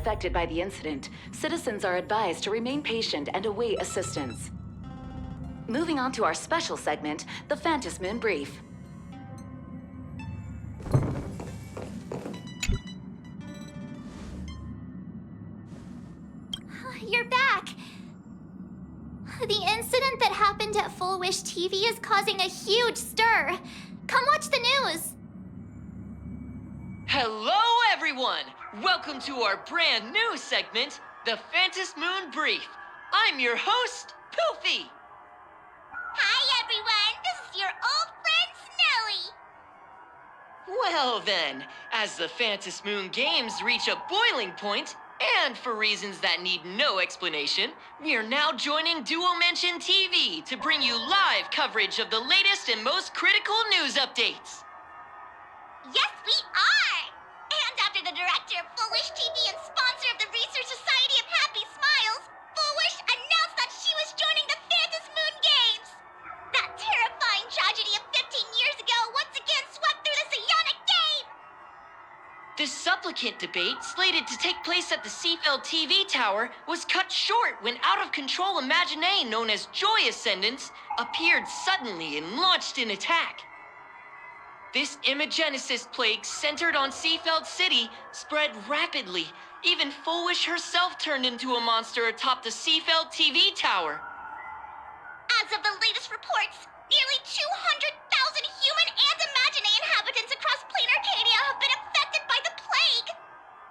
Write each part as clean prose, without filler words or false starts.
affected by the incident, citizens are advised to remain patient and await assistance. Moving on to our special segment, the Phantom Moon Brief. You're back! The incident that happened at Full Wish TV is causing a huge stir. Come watch the news! Hello, everyone! Welcome to our brand new segment, the Phantom Moon Brief. I'm your host, Poofy! Hi, everyone! This is your old friend, Snowy! Well then, as the Phantom Moon games reach a boiling point, and for reasons that need no explanation, we are now joining Duo Mention TV to bring you live coverage of the latest and most critical news updates. Yes, we are! And after the director of Full Wish TV and sponsor of the Research Society of Happy Smiles, Full Wish announced that she was joining the Phantom Moon Games! That terrifying tragedy of 15 years ago once again swept through the psionic game! The supplicant debate, slated to take place at the Seafeld TV tower, was cut short when out-of-control Imaginee known as Joy Ascendants appeared suddenly and launched an attack. This Imagenesis plague centered on Seafeld City spread rapidly. Even Full Wish herself turned into a monster atop the Seafeld TV tower. As of the latest reports, nearly 200,000 human and Imaginee inhabitants across Planarcadia have been affected by the plague.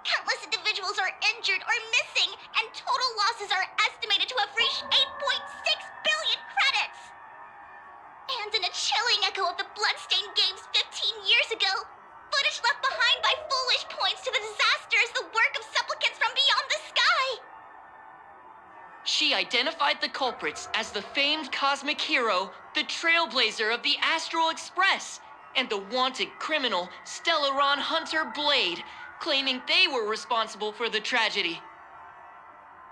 Countless individuals are injured or missing, and total losses are estimated to have reached 8.6 billion credits. And in a chilling echo of the bloodstained games 15 years ago, footage left behind by Full Wish points to the disaster as the work of supplicants from beyond the sky. She identified the culprits as the famed cosmic hero, the Trailblazer of the Astral Express, and the wanted criminal, Stellaron Hunter Blade, claiming they were responsible for the tragedy.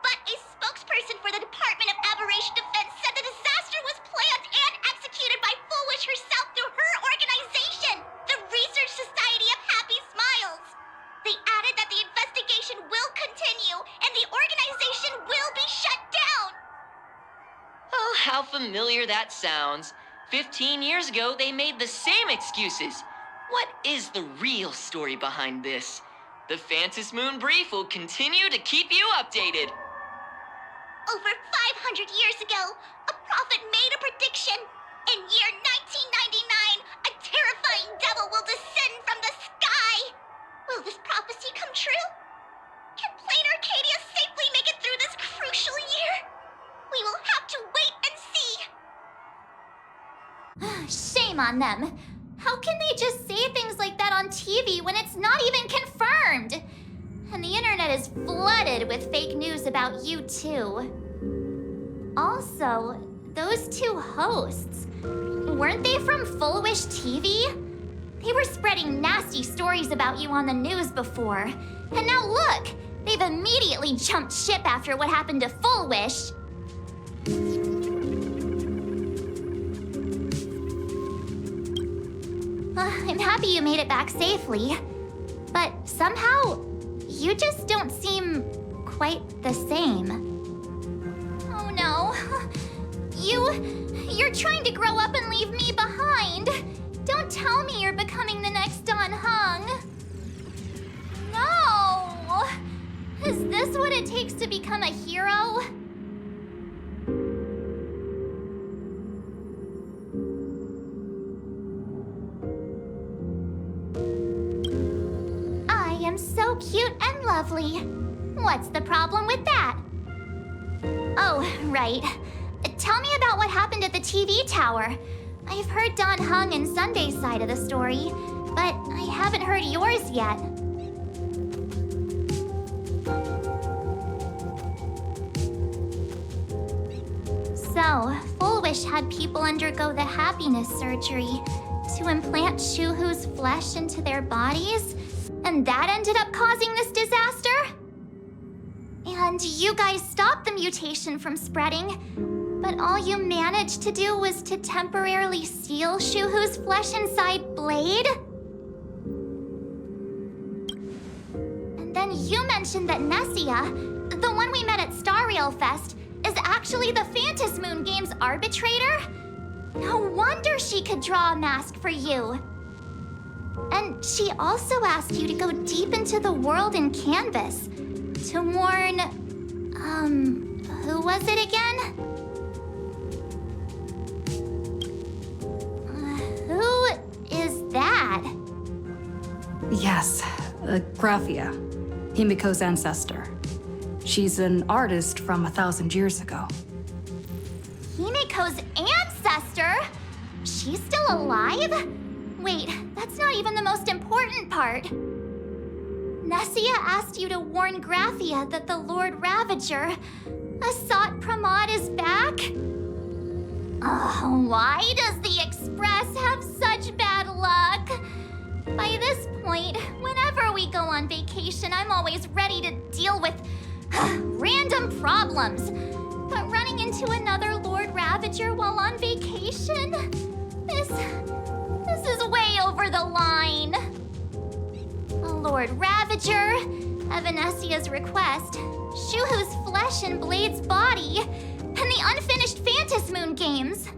But a spokesperson for the Department of Aberration Defense said the disaster was planned and executed by Full Wish herself through her organization, the Research Society of Happy Smiles. They added that the investigation will continue and the organization will be shut down. Oh, how familiar that sounds. 15 years ago, they made the same excuses. What is the real story behind this? The Phantom Moon Brief will continue to keep you updated. Over 500 years ago, a prophet made a prediction. In year 1999, a terrifying devil will descend from the sky. Will this prophecy come true? Can Planarcadia safely make it through this crucial year? We will have to wait and see. Shame on them. How can they just say things like that on TV when it's not even confirmed? And the internet is flooded with fake news about you too. Also, those two hosts, weren't they from Full Wish TV? They were spreading nasty stories about you on the news before. And now look, they've immediately jumped ship after what happened to Full Wish. I'm happy you made it back safely. But somehow, you just don't seem quite the same. Oh no. You're trying to grow up and leave me behind. Don't tell me you're becoming the next Don Hung. No! Is this what it takes to become a hero? I am so cute and lovely. What's the problem with that? Oh, right. Tell me about what happened at the TV tower. I've heard Don Hung and Sunday's side of the story, but I haven't heard yours yet. So, Full Wish had people undergo the happiness surgery to implant Shuhu's flesh into their bodies, and that ended up causing this disaster? And you guys stopped the mutation from spreading, but all you managed to do was to temporarily seal Shuhu's flesh inside Blade? And then you mentioned mentioned that Nessia, the one we met at Star Rail Fest, is actually the Phantasm Moon Games arbitrator? No wonder she could draw a mask for you. And she also asked you to go deep into the world in Canvas to warn, who was it again? Who is that? Yes, Graphia, Himeko's ancestor. She's an artist from 1,000 years ago. Himeko's ancestor? She's still alive? Wait, that's not even the most important part. Nessia asked you to warn Graphia that the Lord Ravager, Asat Pramod, is back? Why does the Express have such bad luck? By this point, whenever we go on vacation, I'm always ready to deal with random problems. But running into another Lord Ravager while on vacation? This is way over the line. Lord Ravager, Evanessia's request, Shuhu's flesh and Blade's body, and the unfinished Phantasm Moon games.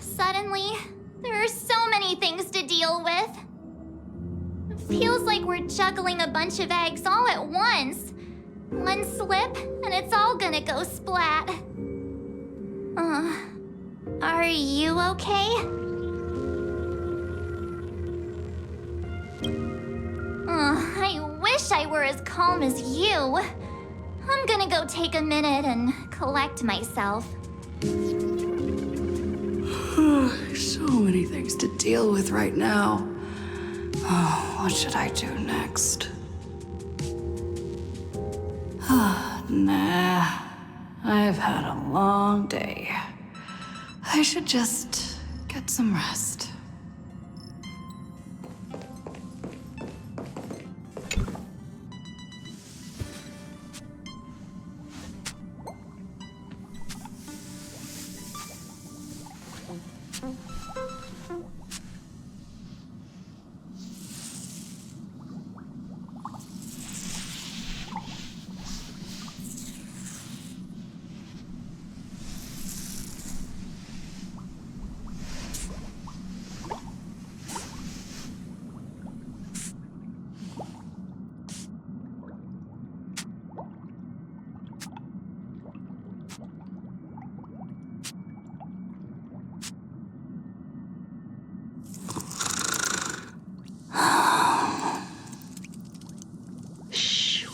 Suddenly, there are so many things to deal with. It feels like we're juggling a bunch of eggs all at once. One slip, and it's all gonna go splat. Are you okay? I wish I were as calm as you. I'm gonna go take a minute and collect myself. So many things to deal with right now. Oh, what should I do next? Nah, I've had a long day. I should just get some rest.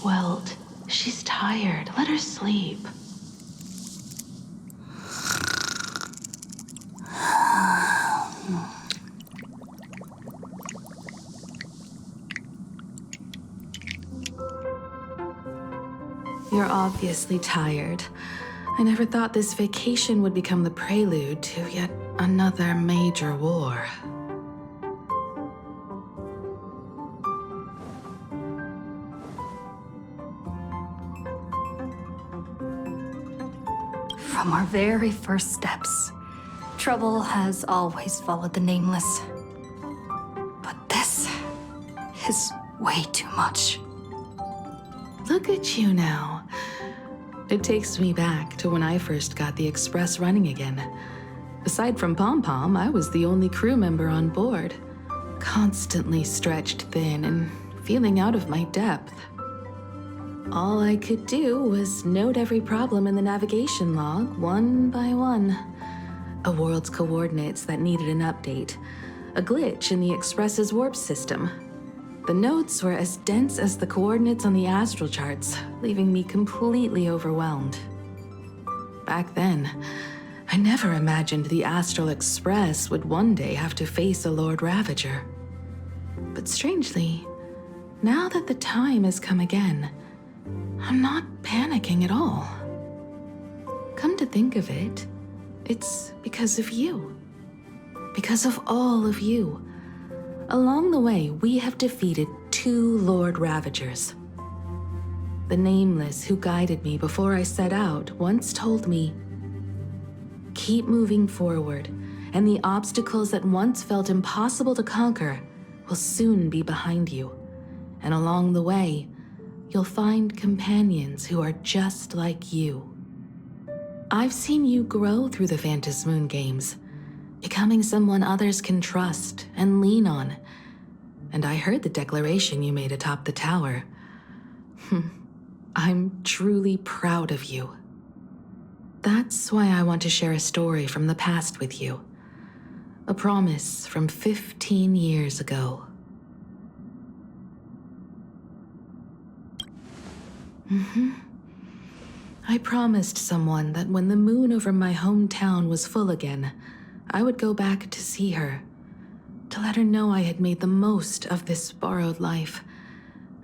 Welt, she's tired. Let her sleep. You're obviously tired. I never thought this vacation would become the prelude to yet another major war. From our very first steps, trouble has always followed the Nameless. But this is way too much. Look at you now. It takes me back to when I first got the Express running again. Aside from Pom Pom, I was the only crew member on board, constantly stretched thin and feeling out of my depth. All I could do was note every problem in the navigation log, one by one. A world's coordinates that needed an update, a glitch in the Express's warp system. The notes were as dense as the coordinates on the astral charts, leaving me completely overwhelmed. Back then, I never imagined the Astral Express would one day have to face a Lord Ravager. But strangely, now that the time has come again, I'm not panicking at all. Come to think of it, it's because of you. Because of all of you. Along the way, we have defeated 2 Lord Ravagers. The Nameless who guided me before I set out once told me, keep moving forward, and the obstacles that once felt impossible to conquer will soon be behind you. And along the way, you'll find companions who are just like you. I've seen you grow through the Phantom Moon games, becoming someone others can trust and lean on. And I heard the declaration you made atop the tower. I'm truly proud of you. That's why I want to share a story from the past with you. A promise from 15 years ago. I promised someone that when the moon over my hometown was full again, I would go back to see her, to let her know I had made the most of this borrowed life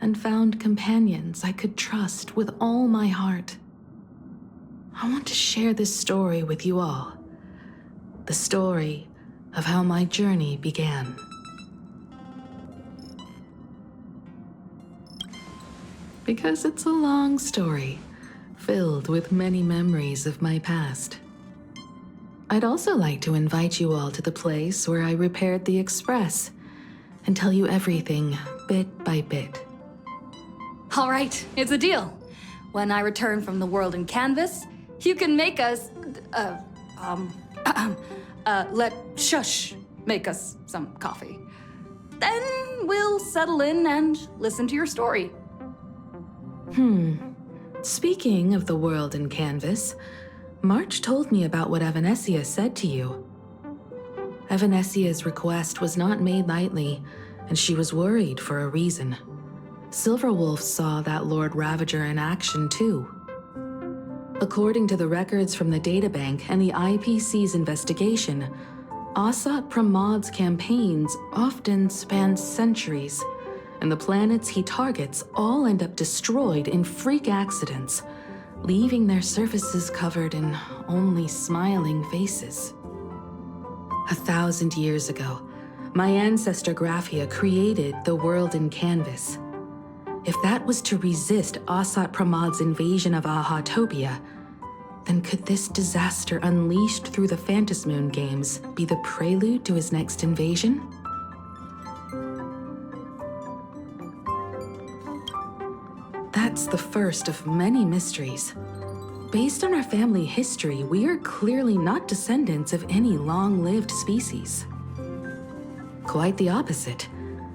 and found companions I could trust with all my heart. I want to share this story with you all. The story of how my journey began. Because it's a long story, filled with many memories of my past. I'd also like to invite you all to the place where I repaired the Express and tell you everything bit by bit. All right, it's a deal. When I return from the world in canvas, you can make us, let Shush make us some coffee. Then we'll settle in and listen to your story. Speaking of the world in canvas, March told me about what Evanescia said to you. Evanessia's request was not made lightly, and she was worried for a reason. Silverwolf saw that Lord Ravager in action too. According to the records from the databank and the IPC's investigation, Asat Pramad's campaigns often span centuries, and the planets he targets all end up destroyed in freak accidents, leaving their surfaces covered in only smiling faces. 1,000 years ago, my ancestor Graphia created the world in canvas. If that was to resist Asat Pramad's invasion of Ahatopia, then could this disaster unleashed through the Phantom Moon games be the prelude to his next invasion? That's the first of many mysteries. Based on our family history, we are clearly not descendants of any long-lived species. Quite the opposite.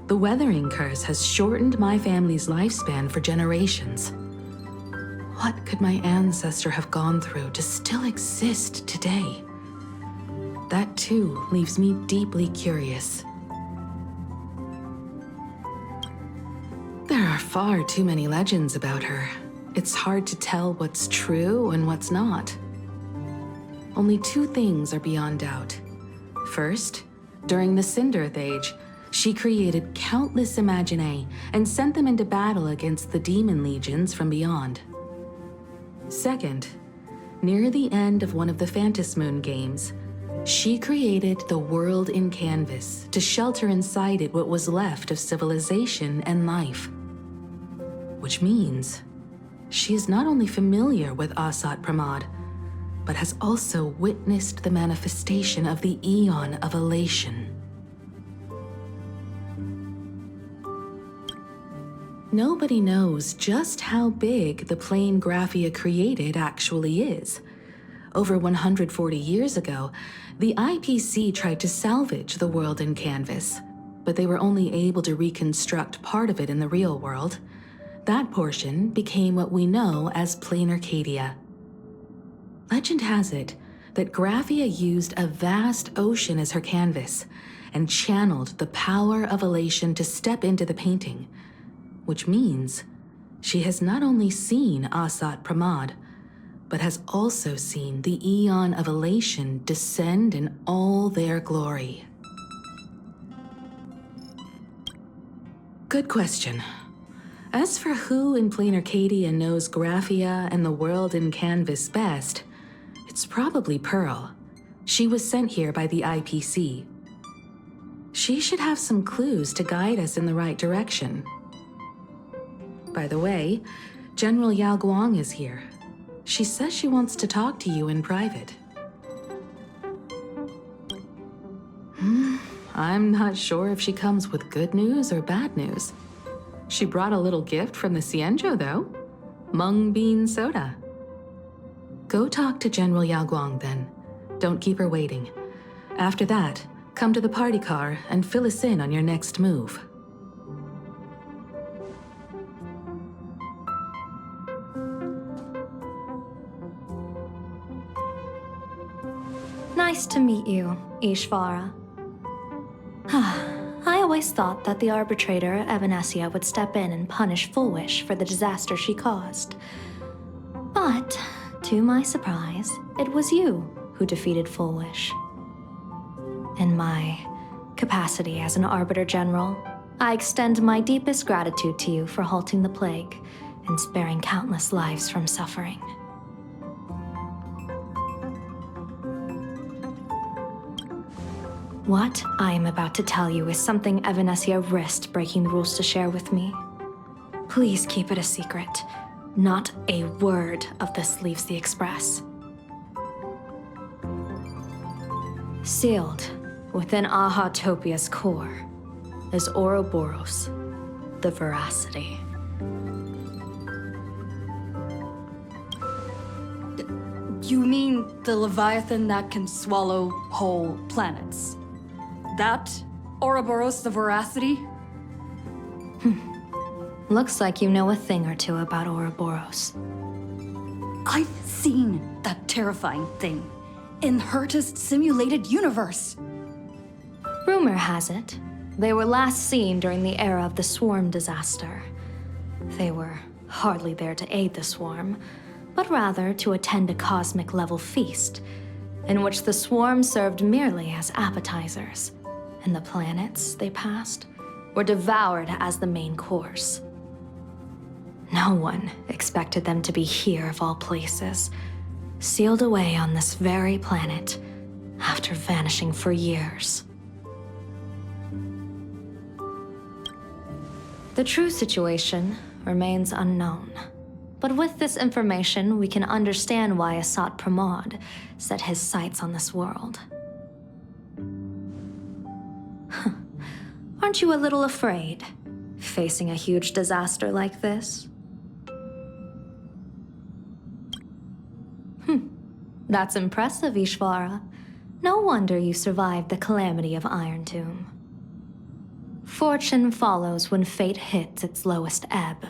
The weathering curse has shortened my family's lifespan for generations. What could my ancestor have gone through to still exist today? That too leaves me deeply curious. There are far too many legends about her. It's hard to tell what's true and what's not. Only two things are beyond doubt. First, during the Cinderth Age, she created countless Imaginae and sent them into battle against the demon legions from beyond. Second, near the end of one of the Phantom Moon games, she created the world in canvas to shelter inside it what was left of civilization and life. Which means she is not only familiar with Asat Pramad, but has also witnessed the manifestation of the Eon of Elation. Nobody knows just how big the plane Graphia created actually is. Over 140 years ago, the IPC tried to salvage the world in canvas, but they were only able to reconstruct part of it in the real world. That portion became what we know as Planarcadia. Legend has it that Graphia used a vast ocean as her canvas and channeled the power of elation to step into the painting, which means she has not only seen Asat Pramad, but has also seen the Eon of Elation descend in all their glory. Good question. As for who in Planarcadia knows Graphia and the world in canvas best, it's probably Pearl. She was sent here by the IPC. She should have some clues to guide us in the right direction. By the way, General Yao Guang is here. She says she wants to talk to you in private. I'm not sure if she comes with good news or bad news. She brought a little gift from the Xianzhou, though. Mung bean soda. Go talk to General Yao Guang, then. Don't keep her waiting. After that, come to the party car and fill us in on your next move. Nice to meet you, Ishvara. I always thought that the arbitrator, Evanesia, would step in and punish Fullwish for the disaster she caused. But, to my surprise, it was you who defeated Fullwish. In my capacity as an Arbiter General, I extend my deepest gratitude to you for halting the plague and sparing countless lives from suffering. What I am about to tell you is something Evanesia risked breaking the rules to share with me. Please keep it a secret. Not a word of this leaves the Express. Sealed within Ahatopia's core is Ouroboros, the Veracity. You mean the Leviathan that can swallow whole planets? That? Ouroboros the Veracity? Looks like you know a thing or two about Ouroboros. I've seen that terrifying thing in Herta's simulated universe. Rumor has it, they were last seen during the era of the Swarm disaster. They were hardly there to aid the Swarm, but rather to attend a cosmic-level feast, in which the Swarm served merely as appetizers, and the planets they passed were devoured as the main course. No one expected them to be here of all places, sealed away on this very planet after vanishing for years. The true situation remains unknown. But with this information, we can understand why Asat Pramod set his sights on this world. Aren't you a little afraid, facing a huge disaster like this? That's impressive, Ishvara. No wonder you survived the calamity of Iron Tomb. Fortune follows when fate hits its lowest ebb.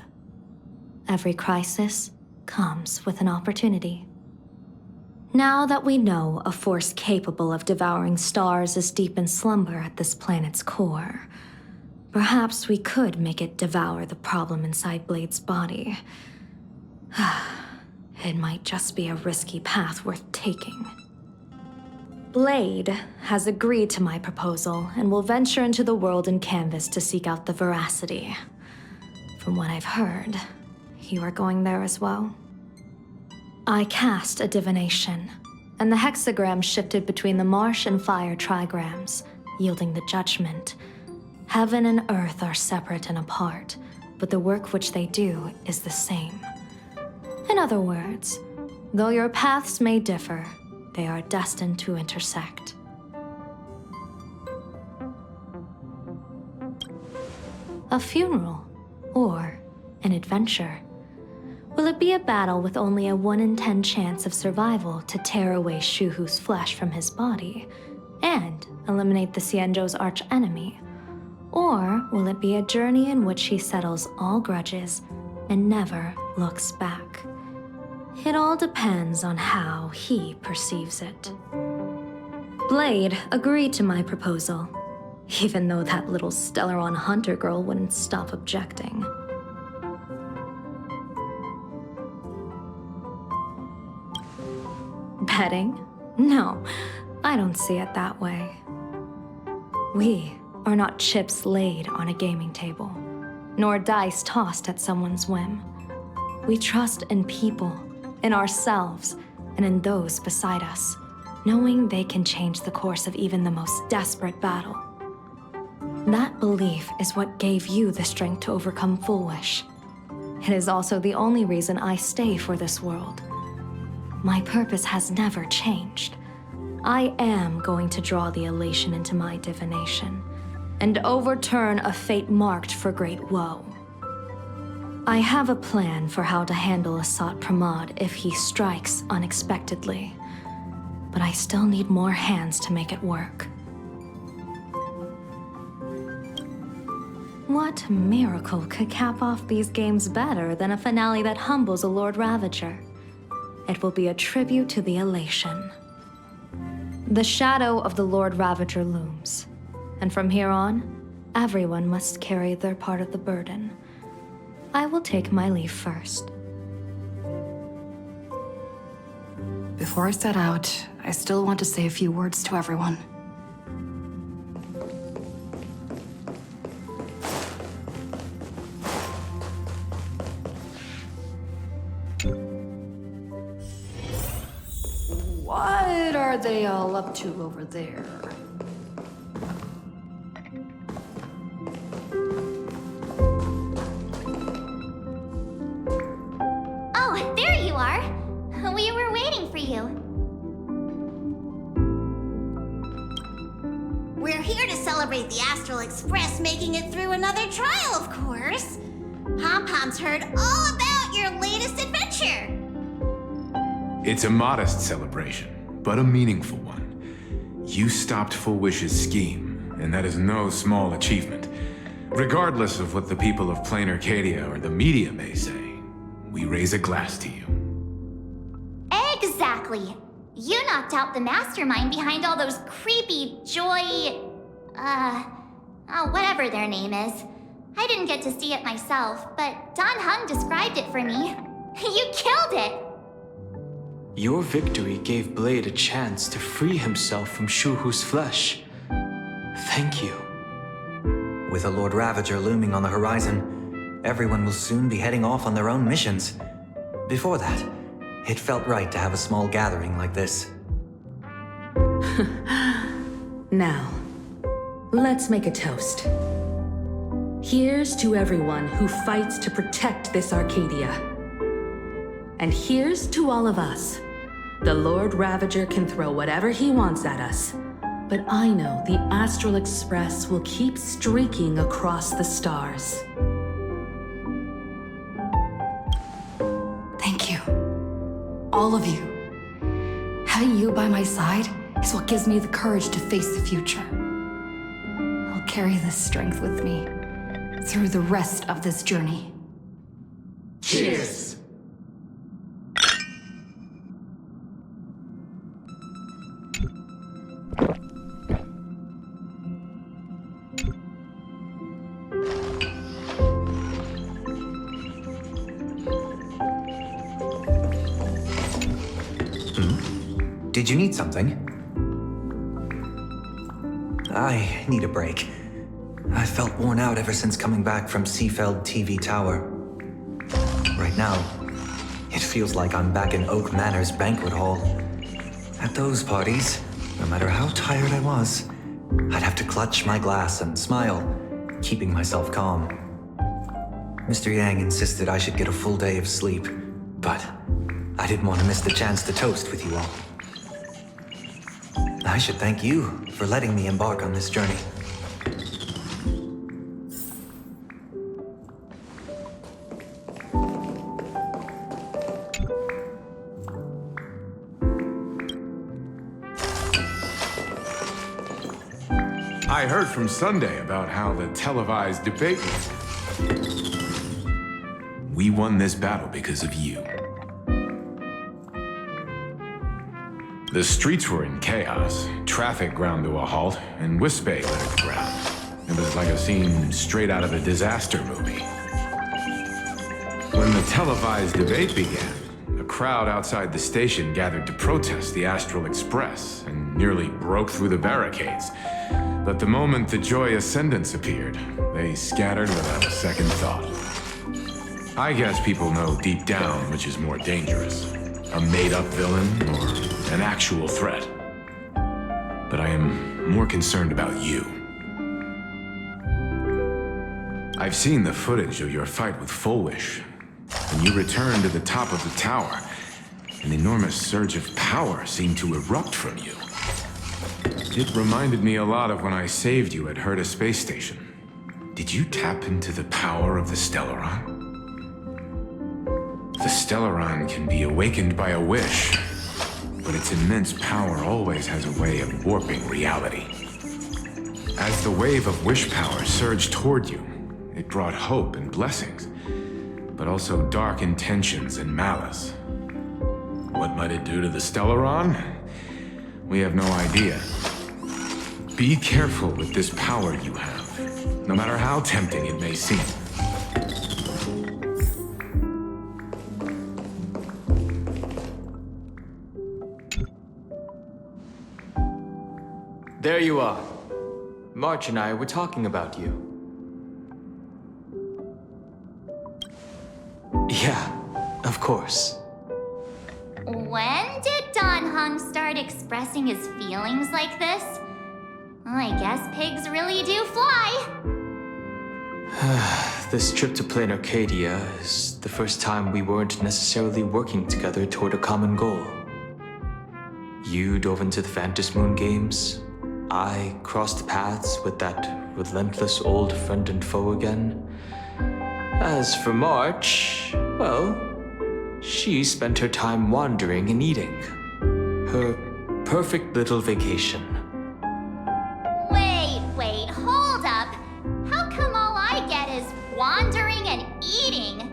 Every crisis comes with an opportunity. Now that we know a force capable of devouring stars is deep in slumber at this planet's core, perhaps we could make it devour the problem inside Blade's body. It might just be a risky path worth taking. Blade has agreed to my proposal and will venture into the world in canvas to seek out the Veracity. From what I've heard, you are going there as well? I cast a divination, and the hexagram shifted between the marsh and fire trigrams, yielding the judgment. Heaven and earth are separate and apart, but the work which they do is the same. In other words, though your paths may differ, they are destined to intersect. A funeral, or an adventure. Will it be a battle with only a 1 in 10 chance of survival to tear away Shuhu's flesh from his body and eliminate the Xianzhou's arch-enemy? Or will it be a journey in which he settles all grudges and never looks back? It all depends on how he perceives it. Blade agreed to my proposal, even though that little Stellaron hunter girl wouldn't stop objecting. Betting? No, I don't see it that way. We are not chips laid on a gaming table, nor dice tossed at someone's whim. We trust in people, in ourselves, and in those beside us, knowing they can change the course of even the most desperate battle. That belief is what gave you the strength to overcome Fullwish. It is also the only reason I stay for this world. My purpose has never changed. I am going to draw the elation into my divination, and overturn a fate marked for great woe. I have a plan for how to handle Asat Pramod if he strikes unexpectedly. But I still need more hands to make it work. What miracle could cap off these games better than a finale that humbles a Lord Ravager? It will be a tribute to the elation. The shadow of the Lord Ravager looms, and from here on, everyone must carry their part of the burden. I will take my leave first. Before I set out, I still want to say a few words to everyone. What are they all up to over there? Oh, there you are. We were waiting for you. We're here to celebrate the Astral Express making it through another trial, of course. Pom-Pom's heard all about your latest adventure. It's a modest celebration, but a meaningful one. You stopped Full Wish's scheme, and that is no small achievement. Regardless of what the people of Planarcadia or the media may say, we raise a glass to you. Exactly. You knocked out the mastermind behind all those creepy whatever their name is. I didn't get to see it myself, but Don Hung described it for me. You killed it! Your victory gave Blade a chance to free himself from Shuhu's flesh. Thank you. With a Lord Ravager looming on the horizon, everyone will soon be heading off on their own missions. Before that, it felt right to have a small gathering like this. Now, let's make a toast. Here's to everyone who fights to protect this Arcadia. And here's to all of us. The Lord Ravager can throw whatever he wants at us, but I know the Astral Express will keep streaking across the stars. Thank you. All of you. Having you by my side is what gives me the courage to face the future. I'll carry this strength with me through the rest of this journey. Cheers! Did you need something? I need a break. I felt worn out ever since coming back from Seafeld TV Tower. Right now, it feels like I'm back in Oak Manor's banquet hall. At those parties, no matter how tired I was, I'd have to clutch my glass and smile, keeping myself calm. Mr. Yang insisted I should get a full day of sleep, but I didn't want to miss the chance to toast with you all. I should thank you for letting me embark on this journey. I heard from Sunday about how the televised debate went. We won this battle because of you. The streets were in chaos, traffic ground to a halt, and Wispay littered the ground. It was like a scene straight out of a disaster movie. When the televised debate began, a crowd outside the station gathered to protest the Astral Express and nearly broke through the barricades. But the moment the Joy Ascendants appeared, they scattered without a second thought. I guess people know deep down which is more dangerous, a made-up villain or an actual threat. But I am more concerned about you. I've seen the footage of your fight with Full Wish. When you returned to the top of the tower, an enormous surge of power seemed to erupt from you. It reminded me a lot of when I saved you at Herta Space Station. Did you tap into the power of the Stellaron? The Stellaron can be awakened by a wish, but its immense power always has a way of warping reality. As the wave of wish power surged toward you, it brought hope and blessings, but also dark intentions and malice. What might it do to the Stellaron? We have no idea. Be careful with this power you have, no matter how tempting it may seem. There you are. March and I were talking about you. Yeah, of course. When did Don Hung start expressing his feelings like this? I guess pigs really do fly. This trip to Planarcadia is the first time we weren't necessarily working together toward a common goal. You dove into the Vantis Moon games. I crossed paths with that relentless old friend and foe again. As for March, well, she spent her time wandering and eating. Her perfect little vacation. Wait, hold up. How come all I get is wandering and eating?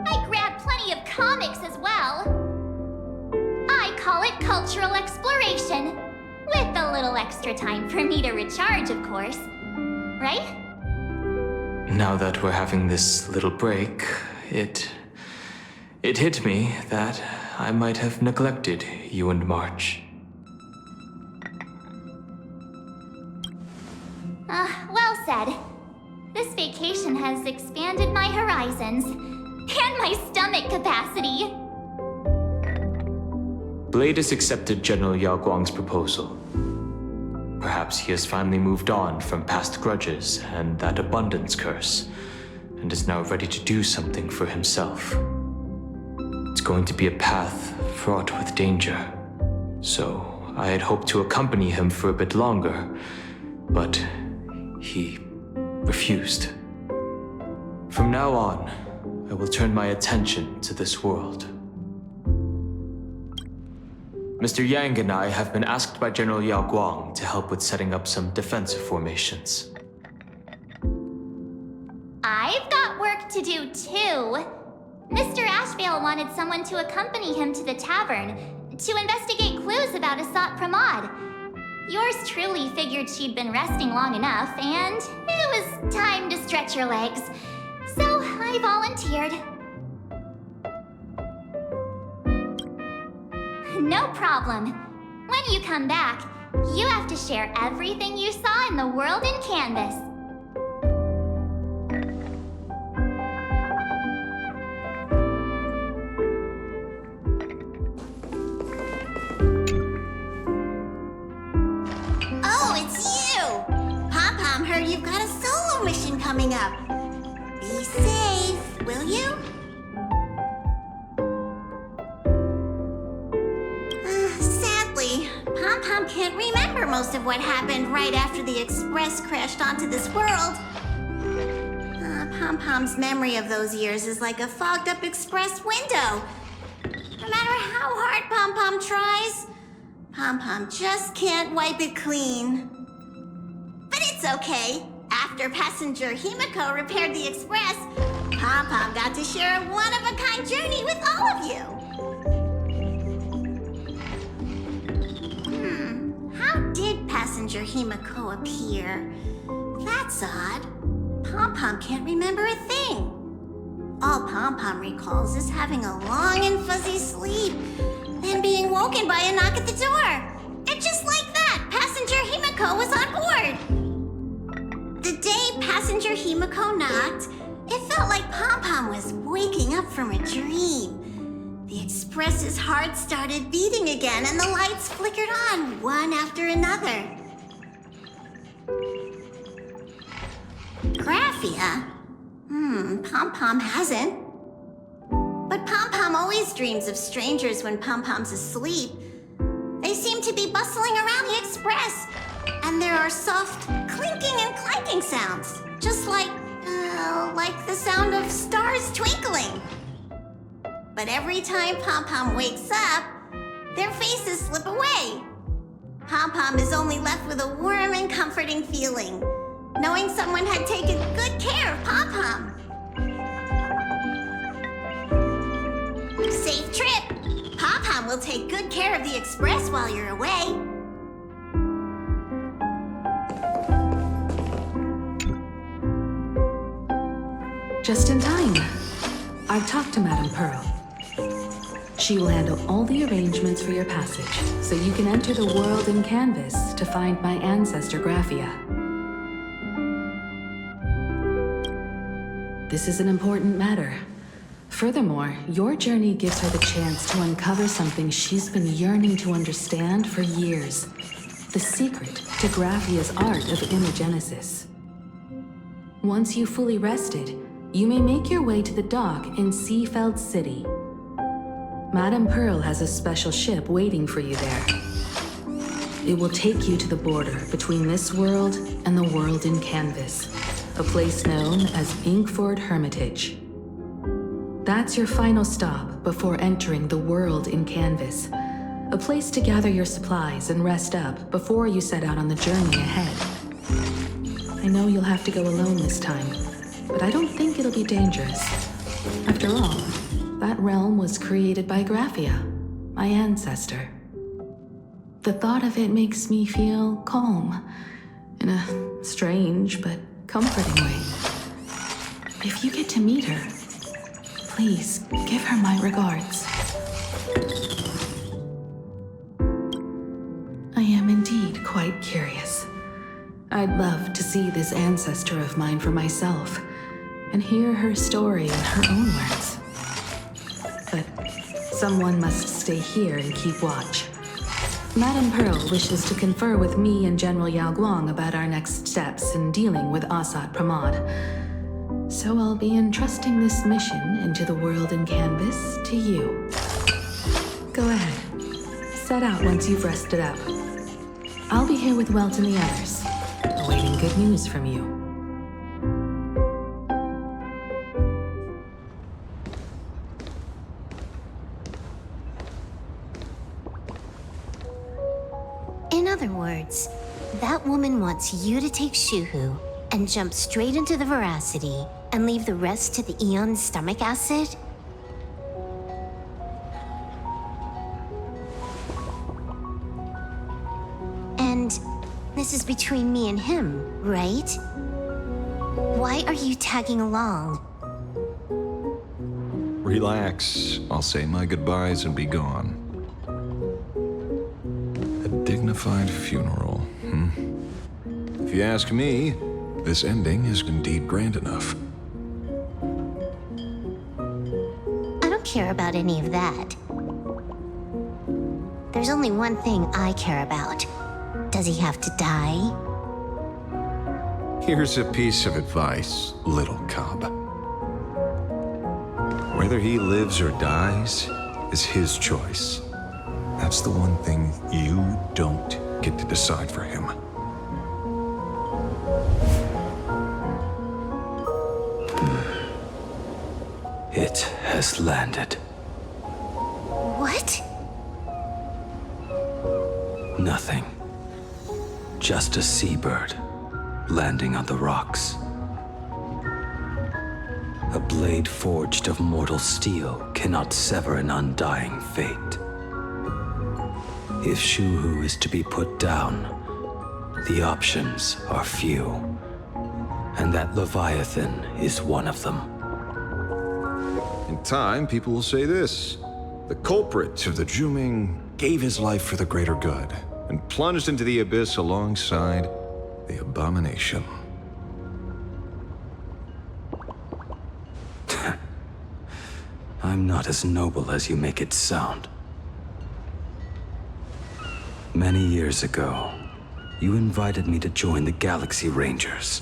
I grab plenty of comics as well. I call it cultural exploration. With a little extra time for me to recharge, of course. Right? Now that we're having this little break, it hit me that I might have neglected you and March. Well said. This vacation has expanded my horizons and my stomach capacity. Blade has accepted General Yao Guang's proposal. Perhaps he has finally moved on from past grudges and that abundance curse, and is now ready to do something for himself. It's going to be a path fraught with danger, so I had hoped to accompany him for a bit longer, but he refused. From now on, I will turn my attention to this world. Mr. Yang and I have been asked by General Yao Guang to help with setting up some defensive formations. I've got work to do too. Mr. Ashvale wanted someone to accompany him to the tavern to investigate clues about Asat Pramod. Yours truly figured she'd been resting long enough, and it was time to stretch her legs. So I volunteered. No problem. When you come back, you have to share everything you saw in the world in Canvas. Oh, it's you! Pom-Pom heard you've got a solo mission coming up. Be safe, will you? Sadly, Pom-Pom can't remember most of what happened right after the Express crashed onto this world. Pom-Pom's memory of those years is like a fogged-up Express window. No matter how hard Pom-Pom tries, Pom-Pom just can't wipe it clean. But it's okay. After passenger Himeko repaired the Express, Pom-Pom got to share a one-of-a-kind journey with all of you. How did passenger Himeko appear? That's odd. Pom-Pom can't remember a thing. All Pom-Pom recalls is having a long and fuzzy sleep, then being woken by a knock at the door. And just like that, passenger Himeko was on board. The day passenger Himeko knocked, it felt like Pom-Pom was waking up from a dream. The Express's heart started beating again, and the lights flickered on one after another. Graphia? Pom-Pom hasn't. But Pom-Pom always dreams of strangers when Pom-Pom's asleep. They seem to be bustling around the Express, and there are soft clinking and clanking sounds, just like the sound of stars twinkling. But every time Pom-Pom wakes up, their faces slip away. Pom-Pom is only left with a warm and comforting feeling, knowing someone had taken good care of Pom-Pom. Safe trip! Pom-Pom will take good care of the Express while you're away. Just in time. I've talked to Madame Pearl. She will handle all the arrangements for your passage, so you can enter the world in canvas to find my ancestor Graphia. This is an important matter. Furthermore, your journey gives her the chance to uncover something she's been yearning to understand for years. The secret to Graphia's art of imagenesis. Once you've fully rested, you may make your way to the dock in Seafeld City. Madame Pearl has a special ship waiting for you there. It will take you to the border between this world and the world in canvas, a place known as Inkford Hermitage. That's your final stop before entering the world in canvas, a place to gather your supplies and rest up before you set out on the journey ahead. I know you'll have to go alone this time, but I don't think it'll be dangerous. After all, that realm was created by Graphia, my ancestor. The thought of it makes me feel calm, in a strange but comforting way. If you get to meet her, please give her my regards. I am indeed quite curious. I'd love to see this ancestor of mine for myself and hear her story in her own words. But someone must stay here and keep watch. Madame Pearl wishes to confer with me and General Yao Guang about our next steps in dealing with Asad Pramod. So I'll be entrusting this mission into the world in canvas to you. Go ahead. Set out once you've rested up. I'll be here with Welt and the others, awaiting good news from you. In other words, that woman wants you to take Shuhu and jump straight into the Veracity and leave the rest to the Eon's stomach acid? And this is between me and him, right? Why are you tagging along? Relax. I'll say my goodbyes and be gone. A dignified funeral, If you ask me, this ending is indeed grand enough. I don't care about any of that. There's only one thing I care about. Does he have to die? Here's a piece of advice, little cub. Whether he lives or dies is his choice. That's the one thing you don't get to decide for him. It has landed. What? Nothing. Just a seabird landing on the rocks. A blade forged of mortal steel cannot sever an undying fate. If Shuhu is to be put down, the options are few, and that Leviathan is one of them. In time, people will say this. The culprit of the Juming gave his life for the greater good and plunged into the abyss alongside the abomination. I'm not as noble as you make it sound. Many years ago, you invited me to join the Galaxy Rangers.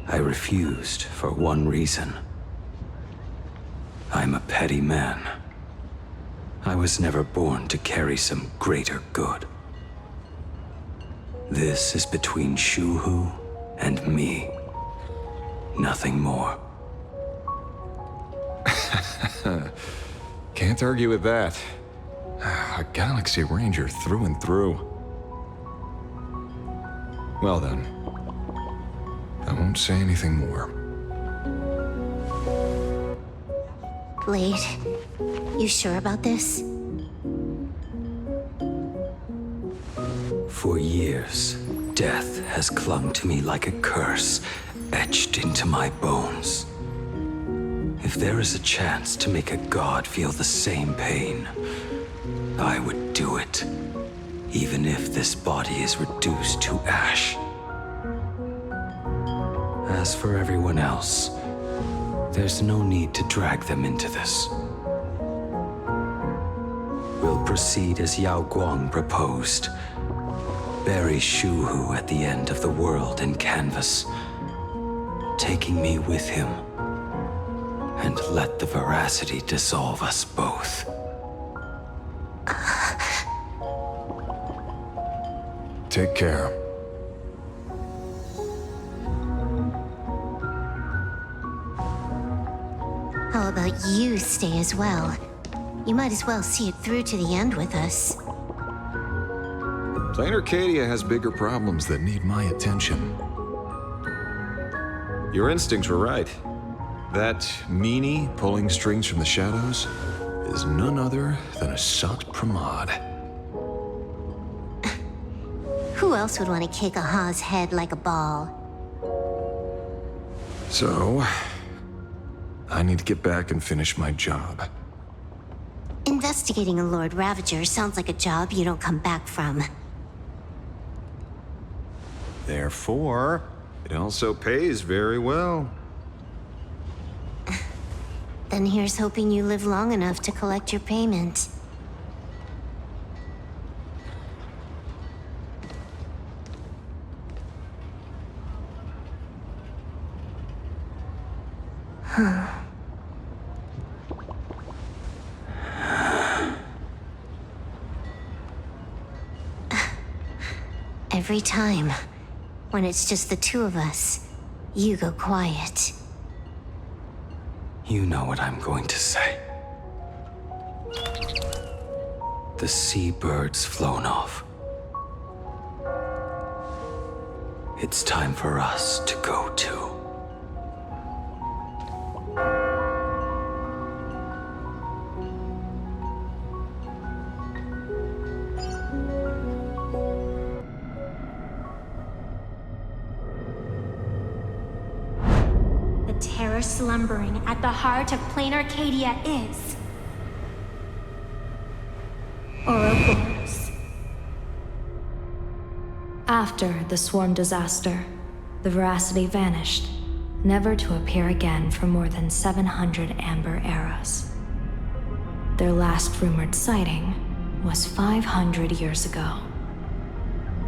I refused for one reason. I'm a petty man. I was never born to carry some greater good. This is between Shuhu and me. Nothing more. Can't argue with that. A Galaxy Ranger through and through. Well then, I won't say anything more. Blade, you sure about this? For years, death has clung to me like a curse, etched into my bones. If there is a chance to make a god feel the same pain, I would do it, even if this body is reduced to ash. As for everyone else, there's no need to drag them into this. We'll proceed as Yao Guang proposed. Bury Shuhu at the end of the world in canvas, taking me with him, and let the veracity dissolve us both. Take care. How about you stay as well? You might as well see it through to the end with us. Planarcadia has bigger problems that need my attention. Your instincts were right. That meanie pulling strings from the shadows is none other than a Sat Pramod. Who else would want to kick a Ha's head like a ball? So, I need to get back and finish my job. Investigating a Lord Ravager sounds like a job you don't come back from. Therefore, it also pays very well. Then here's hoping you live long enough to collect your payment. Every time, when it's just the two of us, you go quiet. You know what I'm going to say. The seabird's flown off. It's time for us to go too. Terror slumbering at the heart of Planarcadia is Ouroboros. After the swarm disaster, the veracity vanished, never to appear again for more than 700 amber eras. Their last rumored sighting was 500 years ago.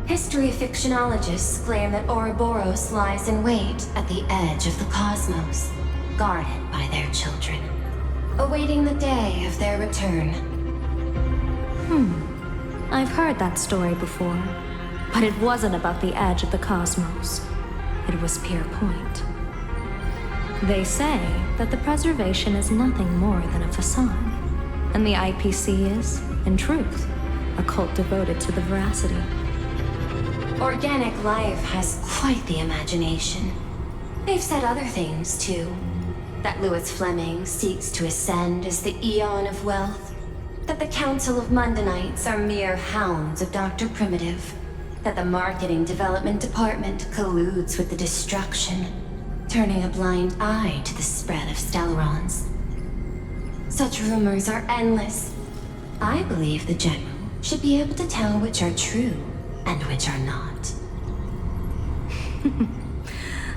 History fictionologists claim that Ouroboros lies in wait at the edge of the cosmos, guarded by their children, awaiting the day of their return. I've heard that story before, but it wasn't about the edge of the cosmos. It was Pier Point. They say that the preservation is nothing more than a facade, and the IPC is, in truth, a cult devoted to the veracity. Organic life has quite the imagination. They've said other things, too. That Louis Fleming seeks to ascend as the Eon of Wealth. That the Council of Mundanites are mere hounds of Dr. Primitive. That the Marketing Development Department colludes with the destruction, turning a blind eye to the spread of Stellaron's. Such rumors are endless. I believe the General should be able to tell which are true and which are not.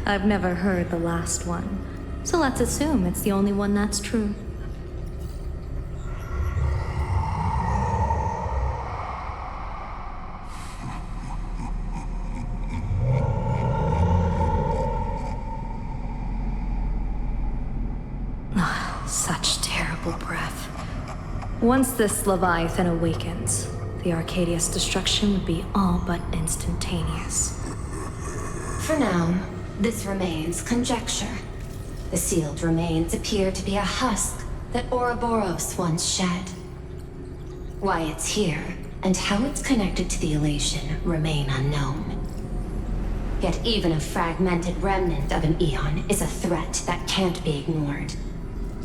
I've never heard the last one, so let's assume it's the only one that's true. Such terrible breath. Once this Leviathan awakens, the Arcadia's destruction would be all but instantaneous. For now, this remains conjecture. The sealed remains appear to be a husk that Ouroboros once shed. Why it's here, and how it's connected to the elation, remain unknown. Yet even a fragmented remnant of an eon is a threat that can't be ignored.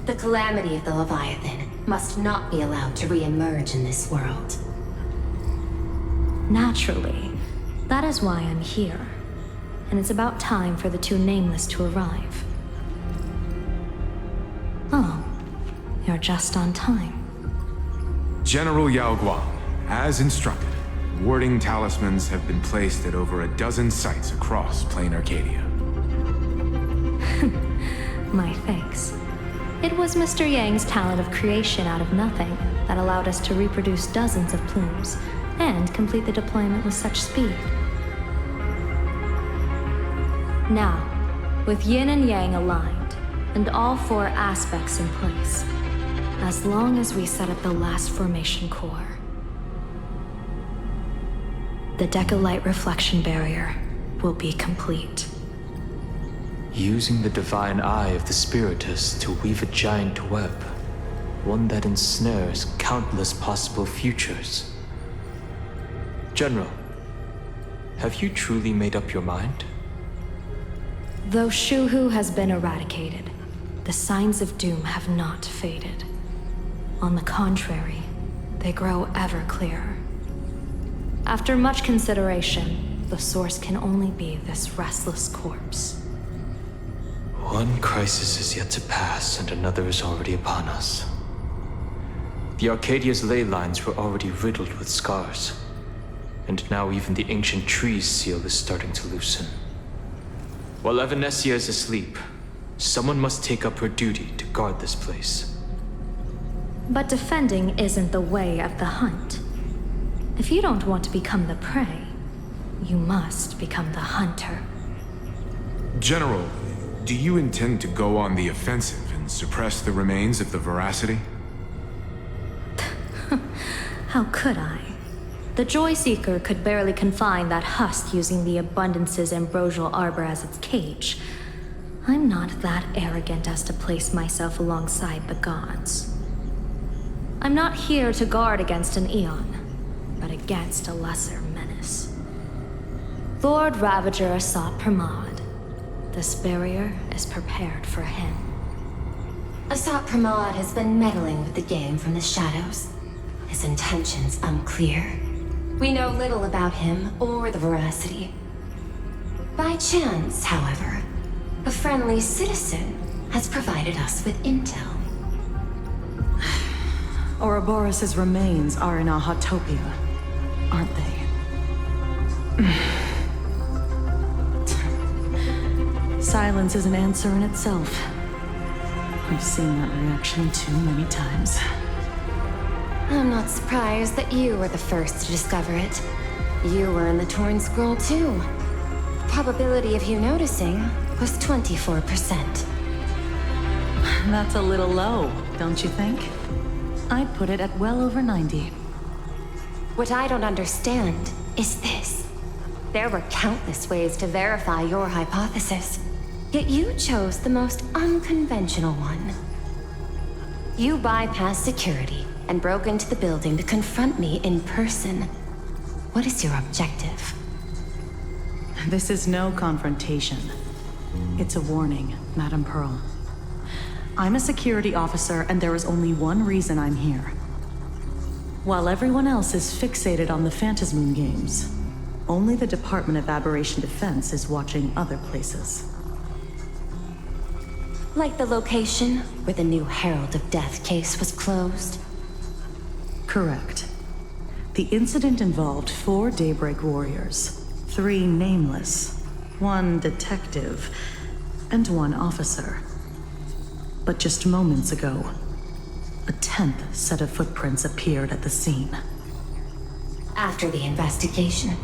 The calamity of the Leviathan must not be allowed to re-emerge in this world. Naturally, that is why I'm here. And it's about time for the two Nameless to arrive. Oh, you're just on time. General Yao Guang, as instructed, warding talismans have been placed at over a dozen sites across Planarcadia. My thanks. It was Mr. Yang's talent of creation out of nothing that allowed us to reproduce dozens of plumes and complete the deployment with such speed. Now, with Yin and Yang aligned, and all four aspects in place, as long as we set up the last formation core, the Decalight reflection barrier will be complete. Using the divine eye of the Spiritus to weave a giant web, one that ensnares countless possible futures. General, have you truly made up your mind? Though Shuhu has been eradicated, the signs of doom have not faded. On the contrary, they grow ever clearer. After much consideration, the source can only be this restless corpse. One crisis is yet to pass, and another is already upon us. The Arcadia's ley lines were already riddled with scars, and now even the ancient tree's seal is starting to loosen. While Evanesia is asleep, someone must take up her duty to guard this place. But defending isn't the way of the hunt. If you don't want to become the prey, you must become the hunter. General, do you intend to go on the offensive and suppress the remains of the Veracity? How could I? The Joy Seeker could barely confine that husk using the Abundance's ambrosial arbor as its cage. I'm not that arrogant as to place myself alongside the gods. I'm not here to guard against an Eon, but against a lesser menace. Lord Ravager Asat Pramod. This barrier is prepared for him. Asat Pramod has been meddling with the game from the shadows. His intentions unclear. We know little about him or the Veracity. By chance, however, a friendly citizen has provided us with intel. Ouroboros' remains are in Ahatopia, aren't they? Silence is an answer in itself. I've seen that reaction too many times. I'm not surprised that you were the first to discover it. You were in the Torn Scroll too. The probability of you noticing was 24%. That's a little low, don't you think? I'd put it at well over 90. What I don't understand is this. There were countless ways to verify your hypothesis, yet you chose the most unconventional one. You bypassed security and broke into the building to confront me in person. What is your objective? This is no confrontation. It's a warning, Madame Pearl. I'm a security officer, and there is only one reason I'm here. While everyone else is fixated on the Phantasmoon games, only the Department of Aberration Defense is watching other places. Like the location where the new Herald of Death case was closed? Correct. The incident involved 4 Daybreak warriors, 3 nameless, 1 detective, and 1 officer. But just moments ago, a 10th set of footprints appeared at the scene. After the investigation,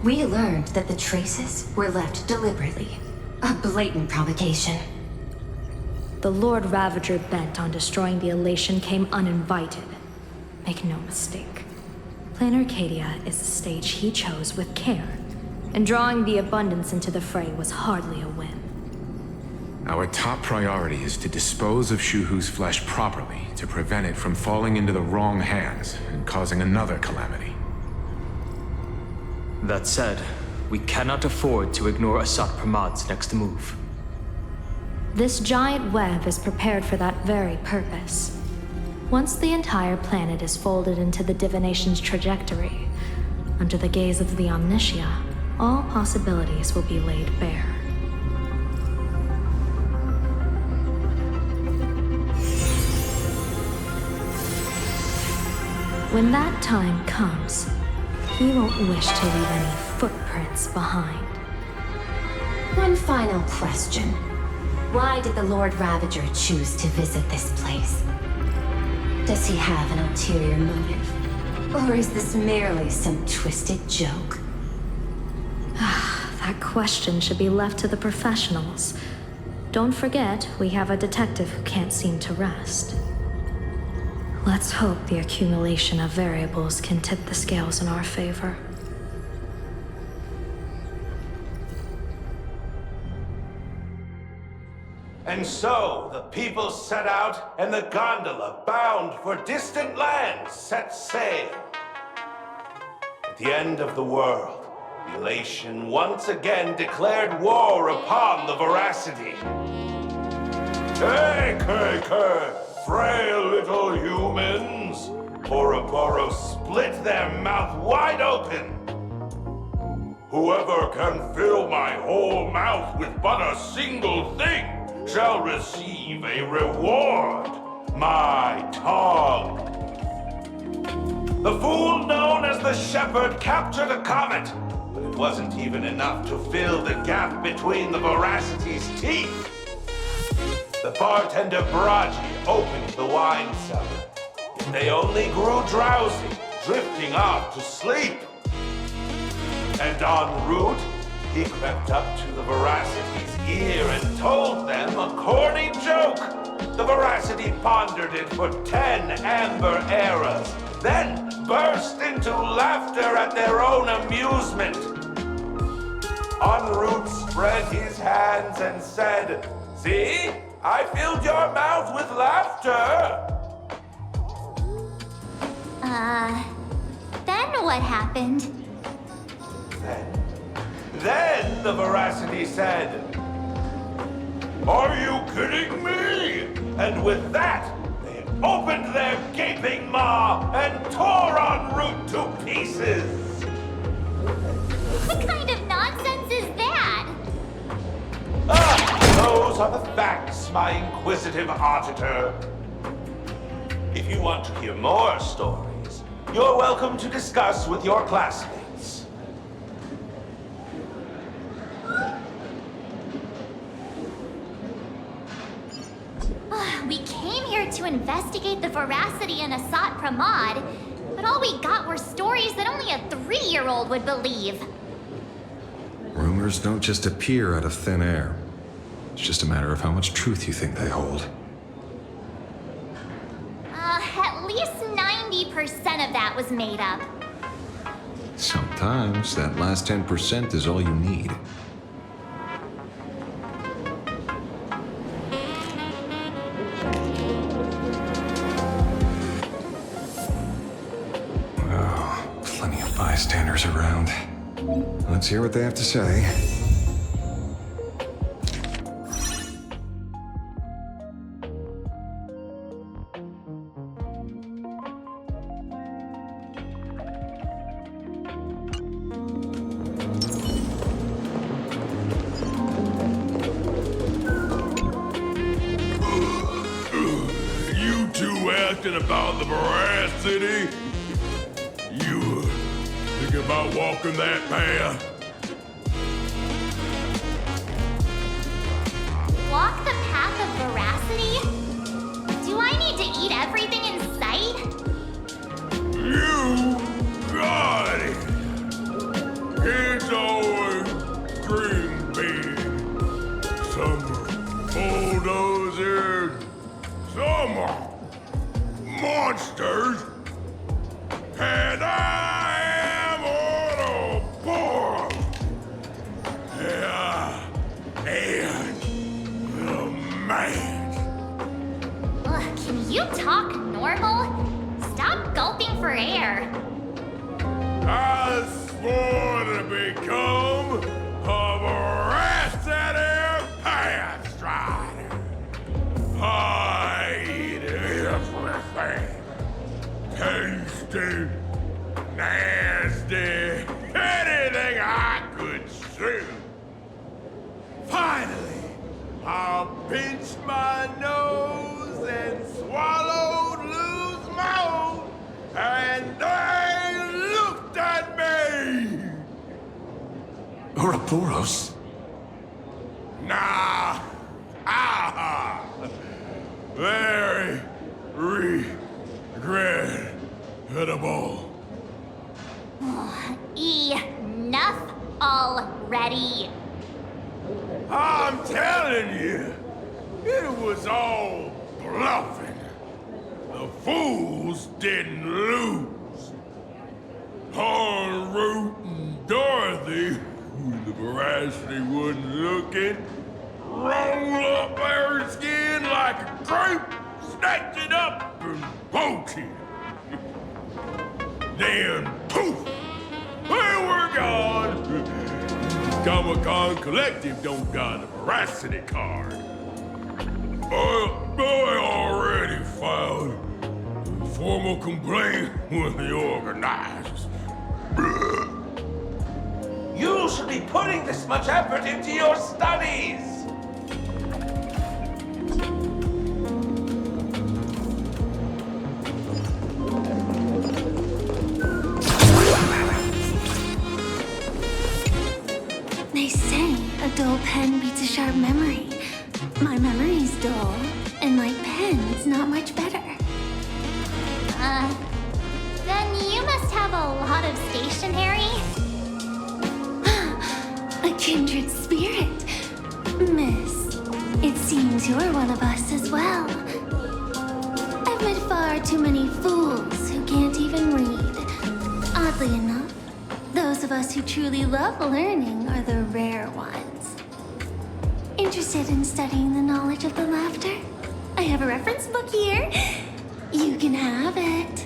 we learned that the traces were left deliberately. A blatant provocation. The Lord Ravager bent on destroying the elation came uninvited. Make no mistake. Planarcadia is a stage he chose with care, and drawing the Abundance into the fray was hardly a win. Our top priority is to dispose of Shuhu's flesh properly to prevent it from falling into the wrong hands and causing another calamity. That said, we cannot afford to ignore Asat Pramad's next move. This giant web is prepared for that very purpose. Once the entire planet is folded into the divination's trajectory, under the gaze of the Omnitia, all possibilities will be laid bare. When that time comes, he won't wish to leave any footprints behind. One final question. Why did the Lord Ravager choose to visit this place? Does he have an ulterior motive? Or is this merely some twisted joke? That question should be left to the professionals. Don't forget, we have a detective who can't seem to rest. Let's hope the accumulation of variables can tip the scales in our favor. And so, the people set out, and the gondola, bound for distant lands, set sail. At the end of the world, Elation once again declared war upon the Veracity. Hey, frail little humans! Poro split their mouth wide open! Whoever can fill my whole mouth with but a single thing shall receive a reward, my tongue. The fool known as the Shepherd captured a comet, but it wasn't even enough to fill the gap between the Veracity's teeth. The bartender Braji opened the wine cellar, and they only grew drowsy, drifting off to sleep. And en route, he crept up to the Veracity's ear and told them a corny joke. The Veracity pondered it for 10 amber eras, then burst into laughter at their own amusement. En route spread his hands and said, "See? I filled your mouth with laughter." Then what happened? Then the Veracity said, "Are you kidding me?" And with that, they opened their gaping maw and tore en route to pieces. What kind of nonsense is that? Those are the facts, my inquisitive auditor. If you want to hear more stories, you're welcome to discuss with your classmates. We came here to investigate the Veracity and Asat Pramad, but all we got were stories that only a 3-year-old would believe. Rumors don't just appear out of thin air. It's just a matter of how much truth you think they hold. At least 90% of that was made up. Sometimes that last 10% is all you need. Oh, plenty of bystanders around. Let's hear what they have to say. About the Veracity? You thinking about walking that path? Walk the path of Veracity? Do I need to eat everything in sight? You got it! Kids always dream big. Some are bulldozers, some are monsters, and I am on a board. Yeah, and the for air. I swore to become a veracity path strider. I eat everything. Tasty, nasty, anything I could chew. Finally, I pinched my nose and swallowed loose mouth, and they looked at me. Ouroboros? Nah. Ah. Very regrettable. Enough already. I'm telling you, it was all bluffing. The fools didn't lose. Root and Dorothy, who the veracity wasn't looking, rolled up their skin like a grape, snatched it up and poached it. Then, poof, they were gone. Comic-Con Collective don't got a veracity card. I already filed a formal complaint with the organizers. You should be putting this much effort into your studies! They say a dull pen beats a sharp memory. My memory's dull, and my pen's not much better. Then you must have a lot of stationery. A kindred spirit. Miss, it seems you're one of us as well. I've met far too many fools who can't even read. Oddly enough, those of us who truly love learning are the rare ones. Interested in studying the knowledge of the laughter? I have a reference book here. You can have it.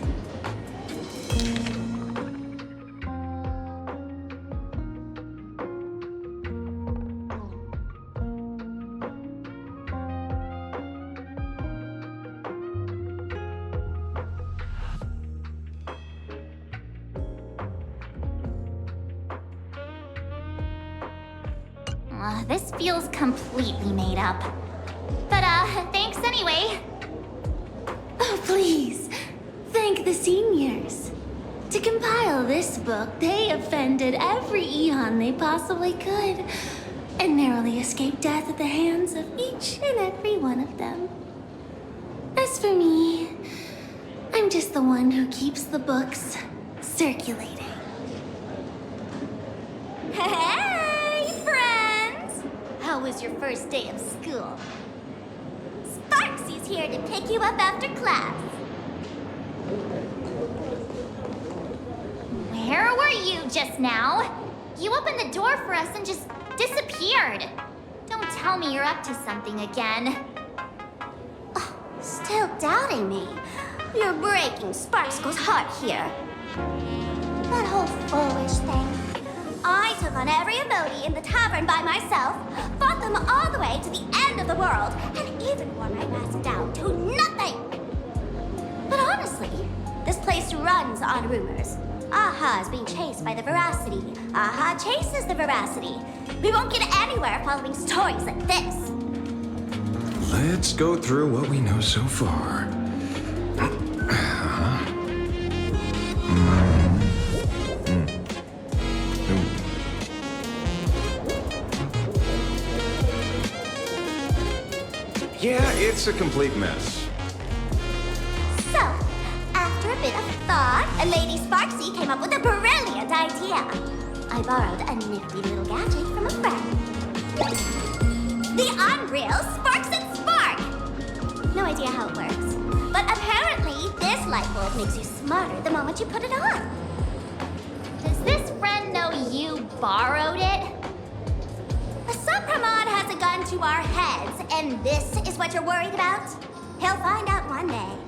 This feels completely made up. But, thanks anyway. Oh, please. Thank the seniors. To compile this book, they offended every eon they possibly could, and narrowly escaped death at the hands of each and every one of them. As for me, I'm just the one who keeps the books circulating. Hey, friends! How was your first day of school? Sparksy's here to pick you up after class. Where were you just now? You opened the door for us and just disappeared. Don't tell me you're up to something again. Oh, still doubting me? You're breaking Sparksy's heart here. That whole foolish thing. I took on every emoji in the tavern by myself, fought them all the way to the end of the world, and even wore my mask down to nothing! But honestly, this place runs on rumors. Aha is being chased by the veracity. Aha chases the veracity. We won't get anywhere following stories like this. Let's go through what we know so far. Yeah, it's a complete mess. So, after a bit of thought, Lady Sparksy came up with a brilliant idea. I borrowed a nifty little gadget from a friend. The Unreal Sparks and Spark! No idea how it works, but apparently this light bulb makes you smarter the moment you put it on. Does this friend know you borrowed it? A Supramon has a gun to our heads, and this is what you're worried about? He'll find out one day.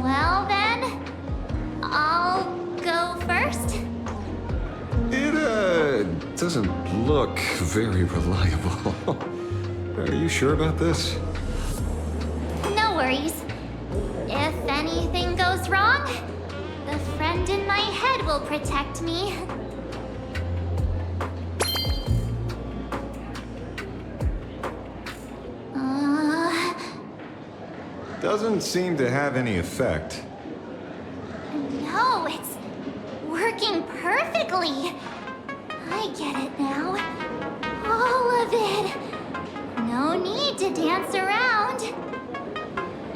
Well then, I'll go first. It doesn't look very reliable. Are you sure about this? No worries. If anything goes wrong, the friend in my head will protect me. Doesn't seem to have any effect. No, it's working perfectly. I get it now. All of it. No need to dance around.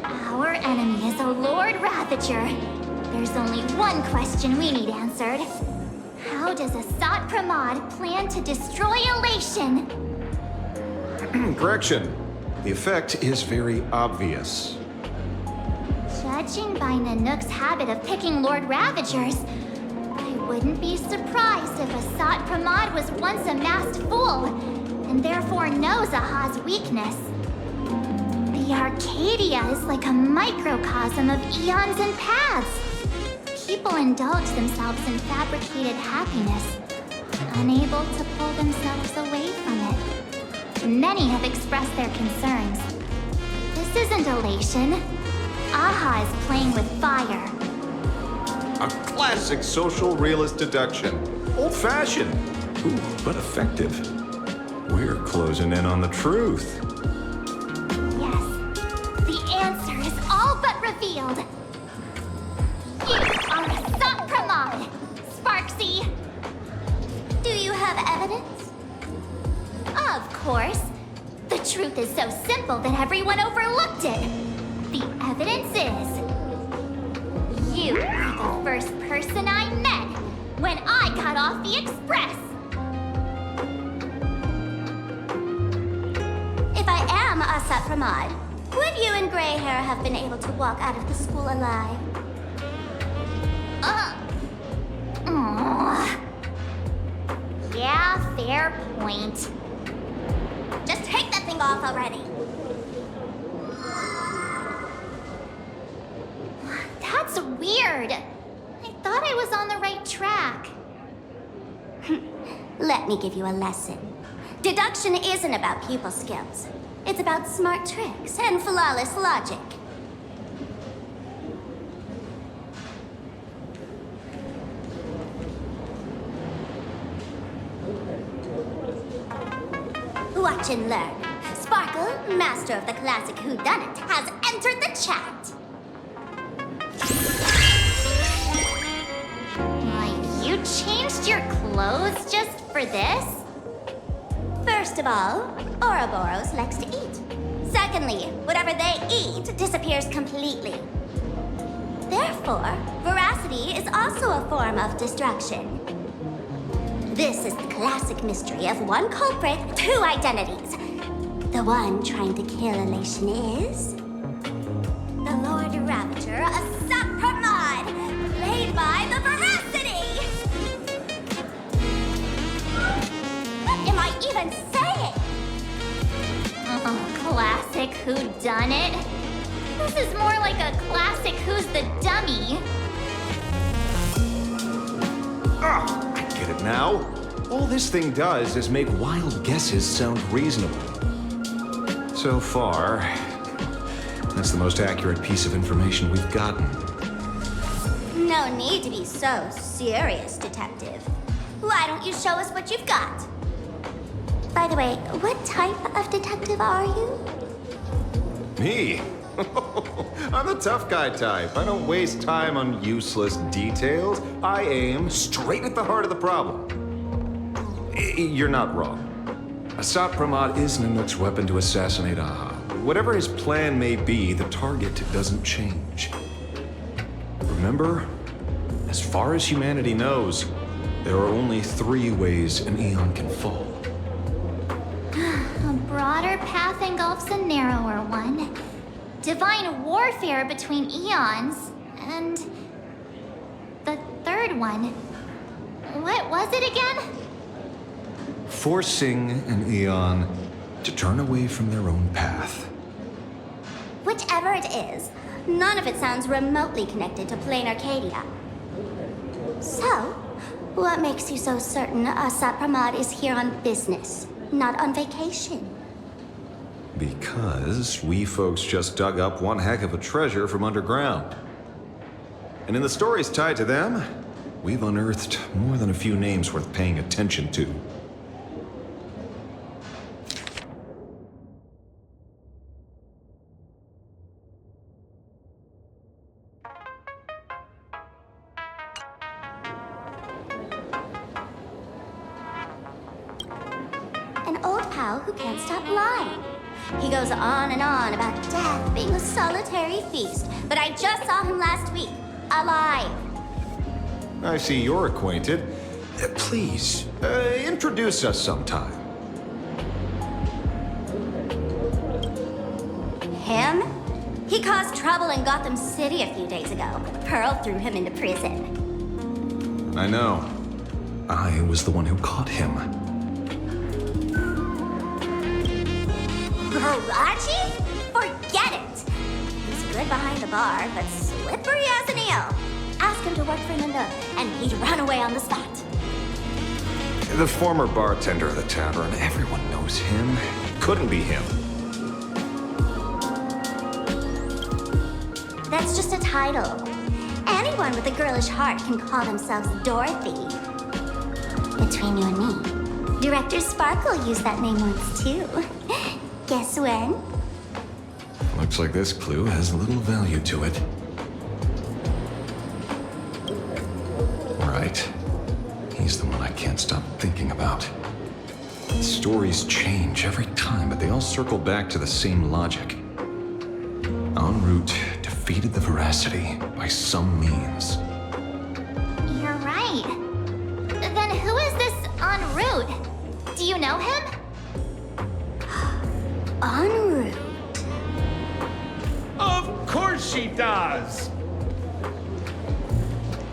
Our enemy is a Lord Ravager. There's only one question we need answered. How does Asat Pramod plan to destroy Elation? Correction. The effect is very obvious. Judging by Nanook's habit of picking Lord Ravagers, I wouldn't be surprised if Asat Pramod was once a masked fool, and therefore knows Aha's weakness. The Arcadia is like a microcosm of eons and paths. People indulge themselves in fabricated happiness, unable to pull themselves away from it. Many have expressed their concerns. This isn't elation. Aha is playing with fire. A classic social realist deduction. Old-fashioned. Ooh, but effective. We're closing in on the truth. Yes, the answer is all but revealed. You are Asat Pramod, Sparksy. Do you have evidence? Of course. The truth is so simple that everyone overlooked it. The evidence is... you were the first person I met when I got off the express. If I am Asat Pramod, would you and Grey Hair have been able to walk out of the school alive? Yeah, fair point. Just take that thing off already. That's weird. I thought I was on the right track. Let me give you a lesson. Deduction isn't about pupil skills. It's about smart tricks and flawless logic. Watch and learn. Sparkle, master of the classic whodunit, has entered the chat. You changed your clothes just for this? First of all, Ouroboros likes to eat. Secondly, whatever they eat disappears completely. Therefore, veracity is also a form of destruction. This is the classic mystery of one culprit, two identities. The one trying to kill Elation is... the Lord Ravager, Asat Pramod, played by the Veracity! What am I even saying? Classic whodunit? This is more like a classic Who's the Dummy. I get it now. All this thing does is make wild guesses sound reasonable. So far, that's the most accurate piece of information we've gotten. No need to be so serious, Detective. Why don't you show us what you've got? By the way, what type of detective are you? Me? I'm the tough guy type. I don't waste time on useless details. I aim straight at the heart of the problem. You're not wrong. Asat Pramod is Nanook's weapon to assassinate Aha. Whatever his plan may be, the target doesn't change. Remember, as far as humanity knows, there are only 3 ways an Eon can fall. A broader path engulfs a narrower one. Divine warfare between eons, and the third one. What was it again? Forcing an Eon to turn away from their own path. Whichever it is, None of it sounds remotely connected to Planarcadia. So, what makes you so certain Sapramad is here on business, not on vacation? Because we folks just dug up one heck of a treasure from underground. And in the stories tied to them, we've unearthed more than a few names worth paying attention to. An old pal who can't stop lying. He goes on and on about death being a solitary feast, but I just saw him last week, alive. I see you're acquainted. Please, introduce us sometime. Him? He caused trouble in Gotham City a few days ago. Pearl threw him into prison. I know. I was the one who caught him. Garachi? Forget it! He's good behind the bar, but slippery as an eel. Ask him to work for Linda, and he'd run away on the spot. The former bartender of the tavern, everyone knows him. Couldn't be him. That's just a title. Anyone with a girlish heart can call themselves Dorothy. Between you and me, Director Sparkle used that name once too. Guess when? Looks like this clue has little value to it. Right. He's the one I can't stop thinking about. Stories change every time, but they all circle back to the same logic. En route defeated the Veracity by some means. You're right. Then who is this en route? Do you know him? En route. Of course she does!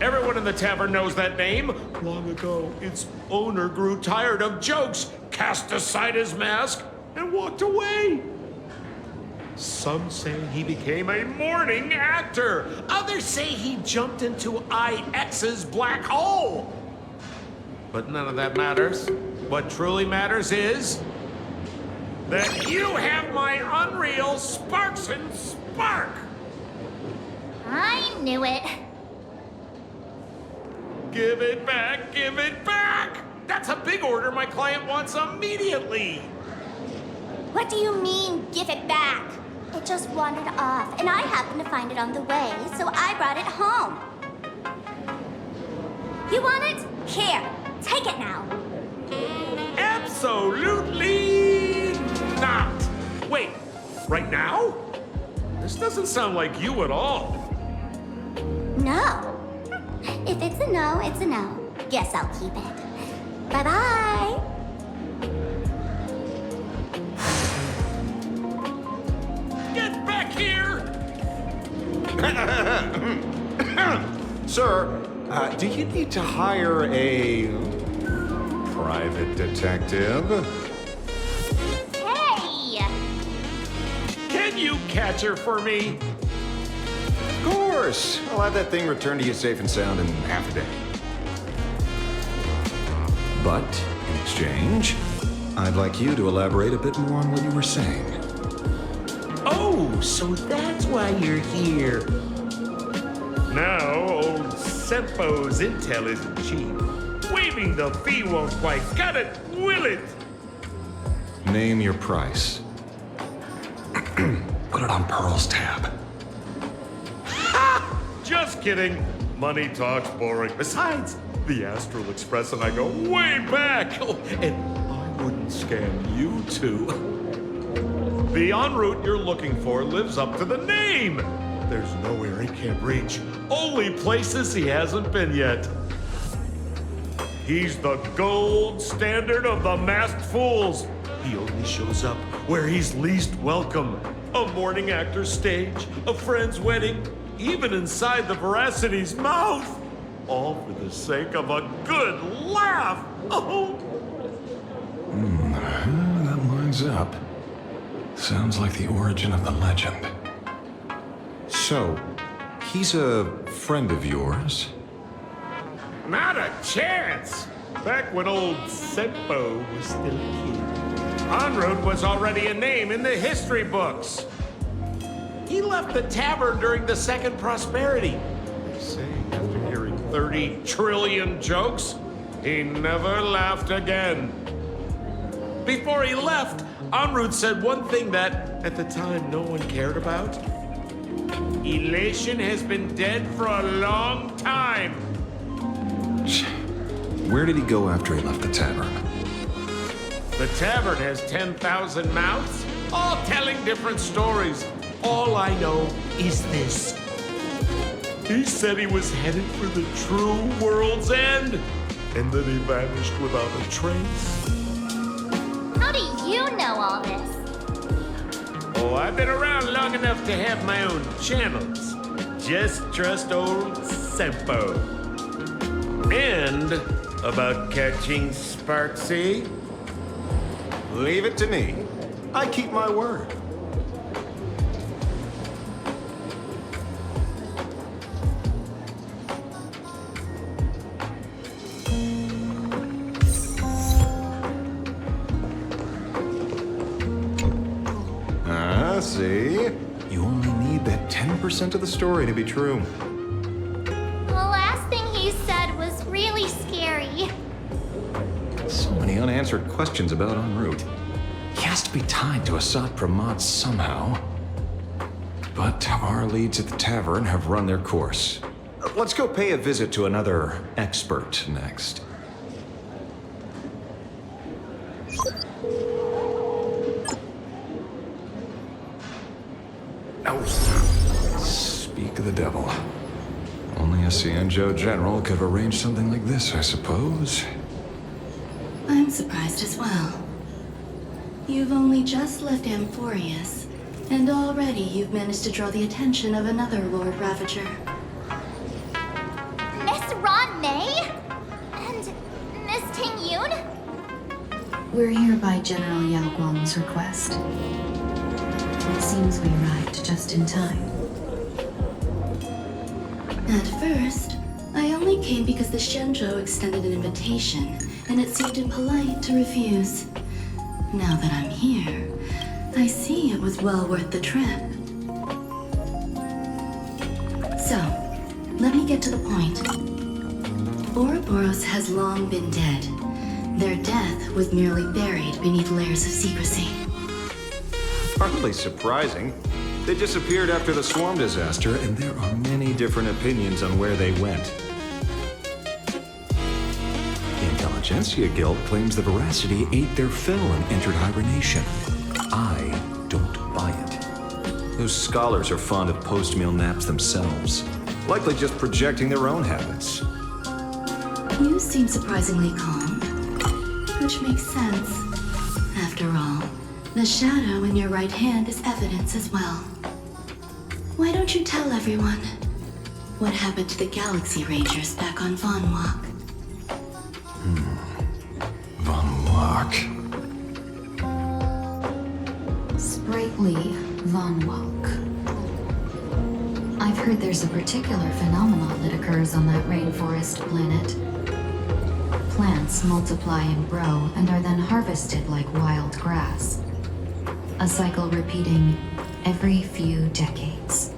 Everyone in the tavern knows that name. Long ago, its owner grew tired of jokes, cast aside his mask, and walked away. Some say he became a morning actor. Others say he jumped into IX's black hole. But none of that matters. What truly matters is that you have my unreal Sparks and Spark. I knew it. Give it back, give it back! That's a big order my client wants immediately. What do you mean, give it back? It just wandered off, and I happened to find it on the way, so I brought it home. You want it? Here, take it now. Absolutely not! Wait, right now? This doesn't sound like you at all. No. If it's a no, it's a no. Guess I'll keep it. Bye-bye. Get back here! Sir, do you need to hire a private detective? Hey! Can you catch her for me? Of course. I'll have that thing returned to you safe and sound in half a day. But, in exchange, I'd like you to elaborate a bit more on what you were saying. Oh, so that's why you're here. Now, old Sempo's intel isn't cheap. Waiving the fee won't quite cut it, will it? Name your price. Put it on Pearl's tab. Just kidding. Money talks boring. Besides, the Astral Express and I go way back. Oh, and I wouldn't scam you two. The en route you're looking for lives up to the name. There's nowhere he can't reach. Only places he hasn't been yet. He's the gold standard of the masked fools. He only shows up where he's least welcome. A morning actor's stage, a friend's wedding, even inside the Veracity's mouth. All for the sake of a good laugh. Oh. That lines up. Sounds like the origin of the legend. So, he's a friend of yours? Not a chance! Back when old Senpo was still a kid, en route was already a name in the history books. He left the tavern during the Second Prosperity. They say after hearing 30 trillion jokes, he never laughed again. Before he left, en route said one thing that, at the time, no one cared about. Elation has been dead for a long time. Where did he go after he left the tavern? The tavern has 10,000 mouths, all telling different stories. All I know is this. He said he was headed for the true world's end, and then he vanished without a trace. How do you know all this? Oh, I've been around long enough to have my own channels. Just trust old Senpo. And about catching Sparksy? Leave it to me. I keep my word. See? You only need that 10% of the story to be true. The last thing he said was really scary. So many unanswered questions about en route. He has to be tied to Assad Pramat somehow. But our leads at the tavern have run their course. Let's go pay a visit to another expert next. Speak of the devil. Only a Cianjo general could have arranged something like this, I suppose. I'm surprised as well. You've only just left Amphorius, and already you've managed to draw the attention of another Lord Ravager. Miss Ron May? And Miss Ting Yun? We're here by General Yao Guang's request. It seems we arrived just in time. At first, I only came because the Shenzhou extended an invitation, and it seemed impolite to refuse. Now that I'm here, I see it was well worth the trip. So, let me get to the point. Ouroboros has long been dead. Their death was merely buried beneath layers of secrecy. Hardly surprising. They disappeared after the swarm disaster, and there are many different opinions on where they went. The Intelligentsia Guild claims the Veracity ate their fill and entered hibernation. I don't buy it. Those scholars are fond of post-meal naps themselves, likely just projecting their own habits. You seem surprisingly calm, which makes sense. After all, the shadow in your right hand is evidence as well. Why don't you tell everyone what happened to the Galaxy Rangers back on Von Walk? Von Walk. Sprightly Von Walk. I've heard there's a particular phenomenon that occurs on that rainforest planet. Plants multiply and grow and are then harvested like wild grass. A cycle repeating every few decades.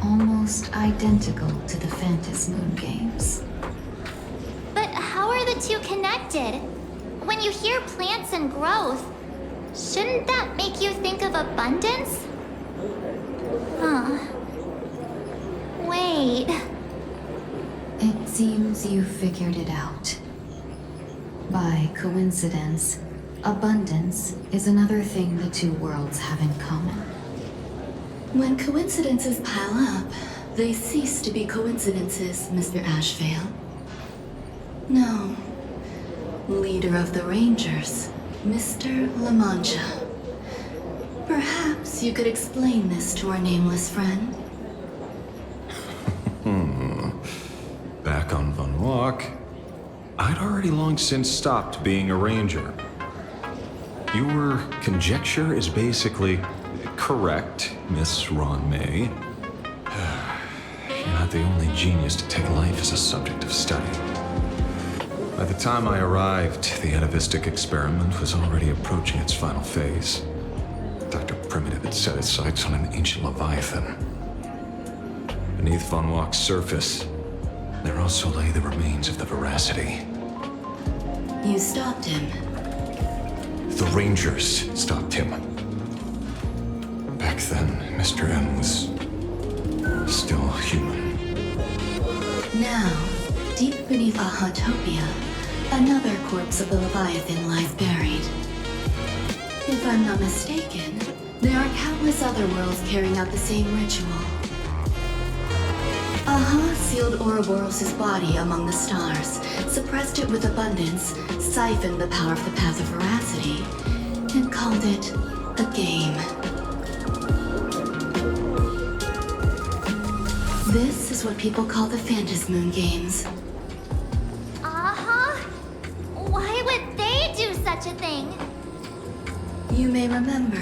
Almost identical to the Phantas Moon games. But how are the two connected? When you hear plants and growth, shouldn't that make you think of abundance? Huh. Wait. It seems you figured it out. By coincidence, abundance is another thing the two worlds have in common. When coincidences pile up, they cease to be coincidences, Mr. Ashvale. No. Leader of the Rangers, Mr. La Mancha. Perhaps you could explain this to our nameless friend. Back on Von Walk, I'd already long since stopped being a ranger. Your conjecture is basically correct, Miss Ron May. not the only genius to take life as a subject of study. By the time I arrived, the atavistic experiment was already approaching its final phase. Dr. Primitive had set his sights on an ancient leviathan. Beneath Von Walk's surface, there also lay the remains of the Veracity. You stopped him. The Rangers stopped him. Back then, Mr. M was still human. Now, deep beneath Ahatopia, another corpse of the Leviathan lies buried. If I'm not mistaken, there are countless other worlds carrying out the same ritual. Aha sealed Ouroboros' body among the stars, suppressed it with abundance, siphoned the power of the Path of Veracity, and called it a game. This is what people call the Phantasmoon Games. Uh-huh. Why would they do such a thing? You may remember,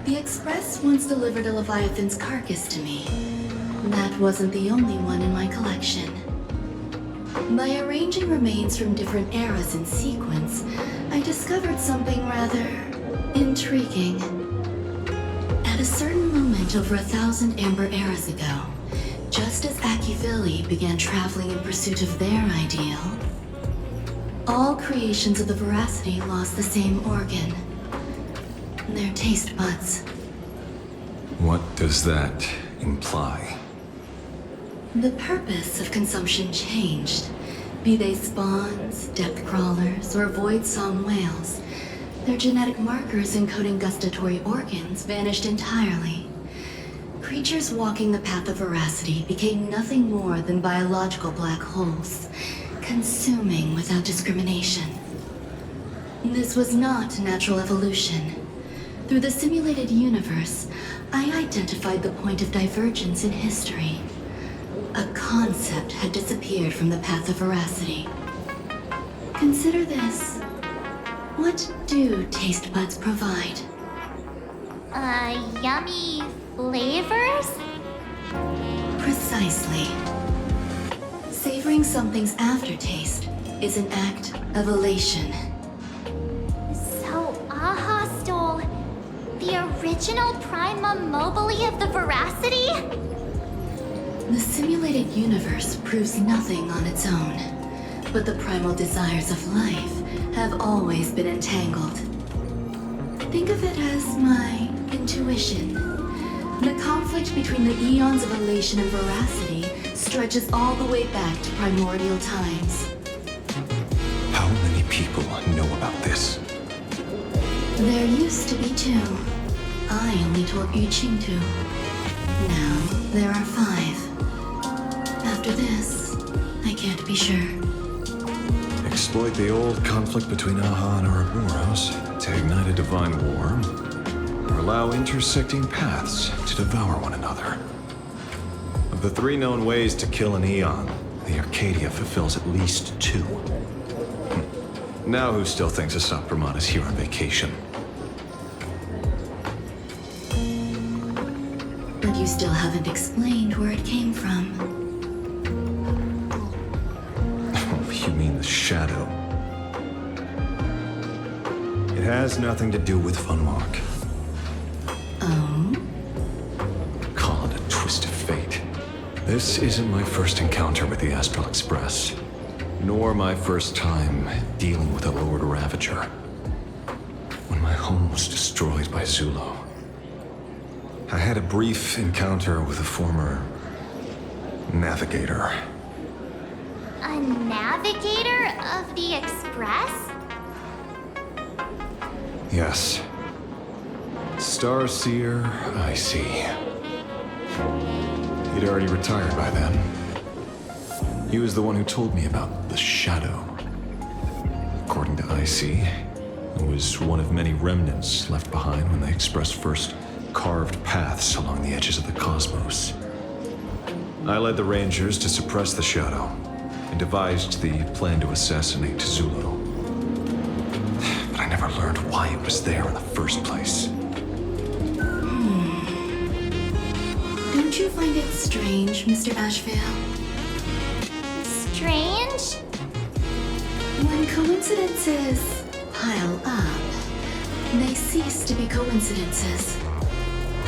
the Express once delivered a Leviathan's carcass to me. That wasn't the only one in my collection. By arranging remains from different eras in sequence, I discovered something rather intriguing. At a certain moment over 1,000 Amber eras ago, just as Akivili began traveling in pursuit of their ideal, all creations of the Veracity lost the same organ, their taste buds. What does that imply? The purpose of consumption changed. Be they spawns, depth crawlers, or void song whales, their genetic markers encoding gustatory organs vanished entirely. Creatures walking the path of Veracity became nothing more than biological black holes, consuming without discrimination. This was not natural evolution. Through the simulated universe, I identified the point of divergence in history. A concept had disappeared from the path of Veracity. Consider this. What do taste buds provide? Yummy flavors? Precisely. Savoring something's aftertaste is an act of elation. So Aha stole the original Prima Mobile of the Veracity? The simulated universe proves nothing on its own, but the primal desires of life have always been entangled. Think of it as my intuition. The conflict between the eons of elation and Veracity stretches all the way back to primordial times. How many people know about this? There used to be 2. I only told Yu Qing 2. Now there are 5. After this, I can't be sure. Exploit the old conflict between Aha and Ouroboros to ignite a divine war, or allow intersecting paths to devour one another. Of the 3 known ways to kill an Eon, the Arcadia fulfills at least 2. Now who still thinks Asapramon is here on vacation? But you still haven't explained where it came from. You mean the shadow? It has nothing to do with Funwalk. Oh? Call it a twist of fate. This isn't my first encounter with the Astral Express, nor my first time dealing with a Lord Ravager. When my home was destroyed by Zulo, I had a brief encounter with a former navigator. A navigator of the Express? Yes. Starseer, I see. He'd already retired by then. He was the one who told me about the Shadow. According to IC, it was one of many remnants left behind when the Express first carved paths along the edges of the cosmos. I led the Rangers to suppress the Shadow and devised the plan to assassinate Zulo. But I never learned why it was there in the first place. Don't Don't you find it strange, Mr. Ashvale? Strange? When coincidences pile up, they cease to be coincidences.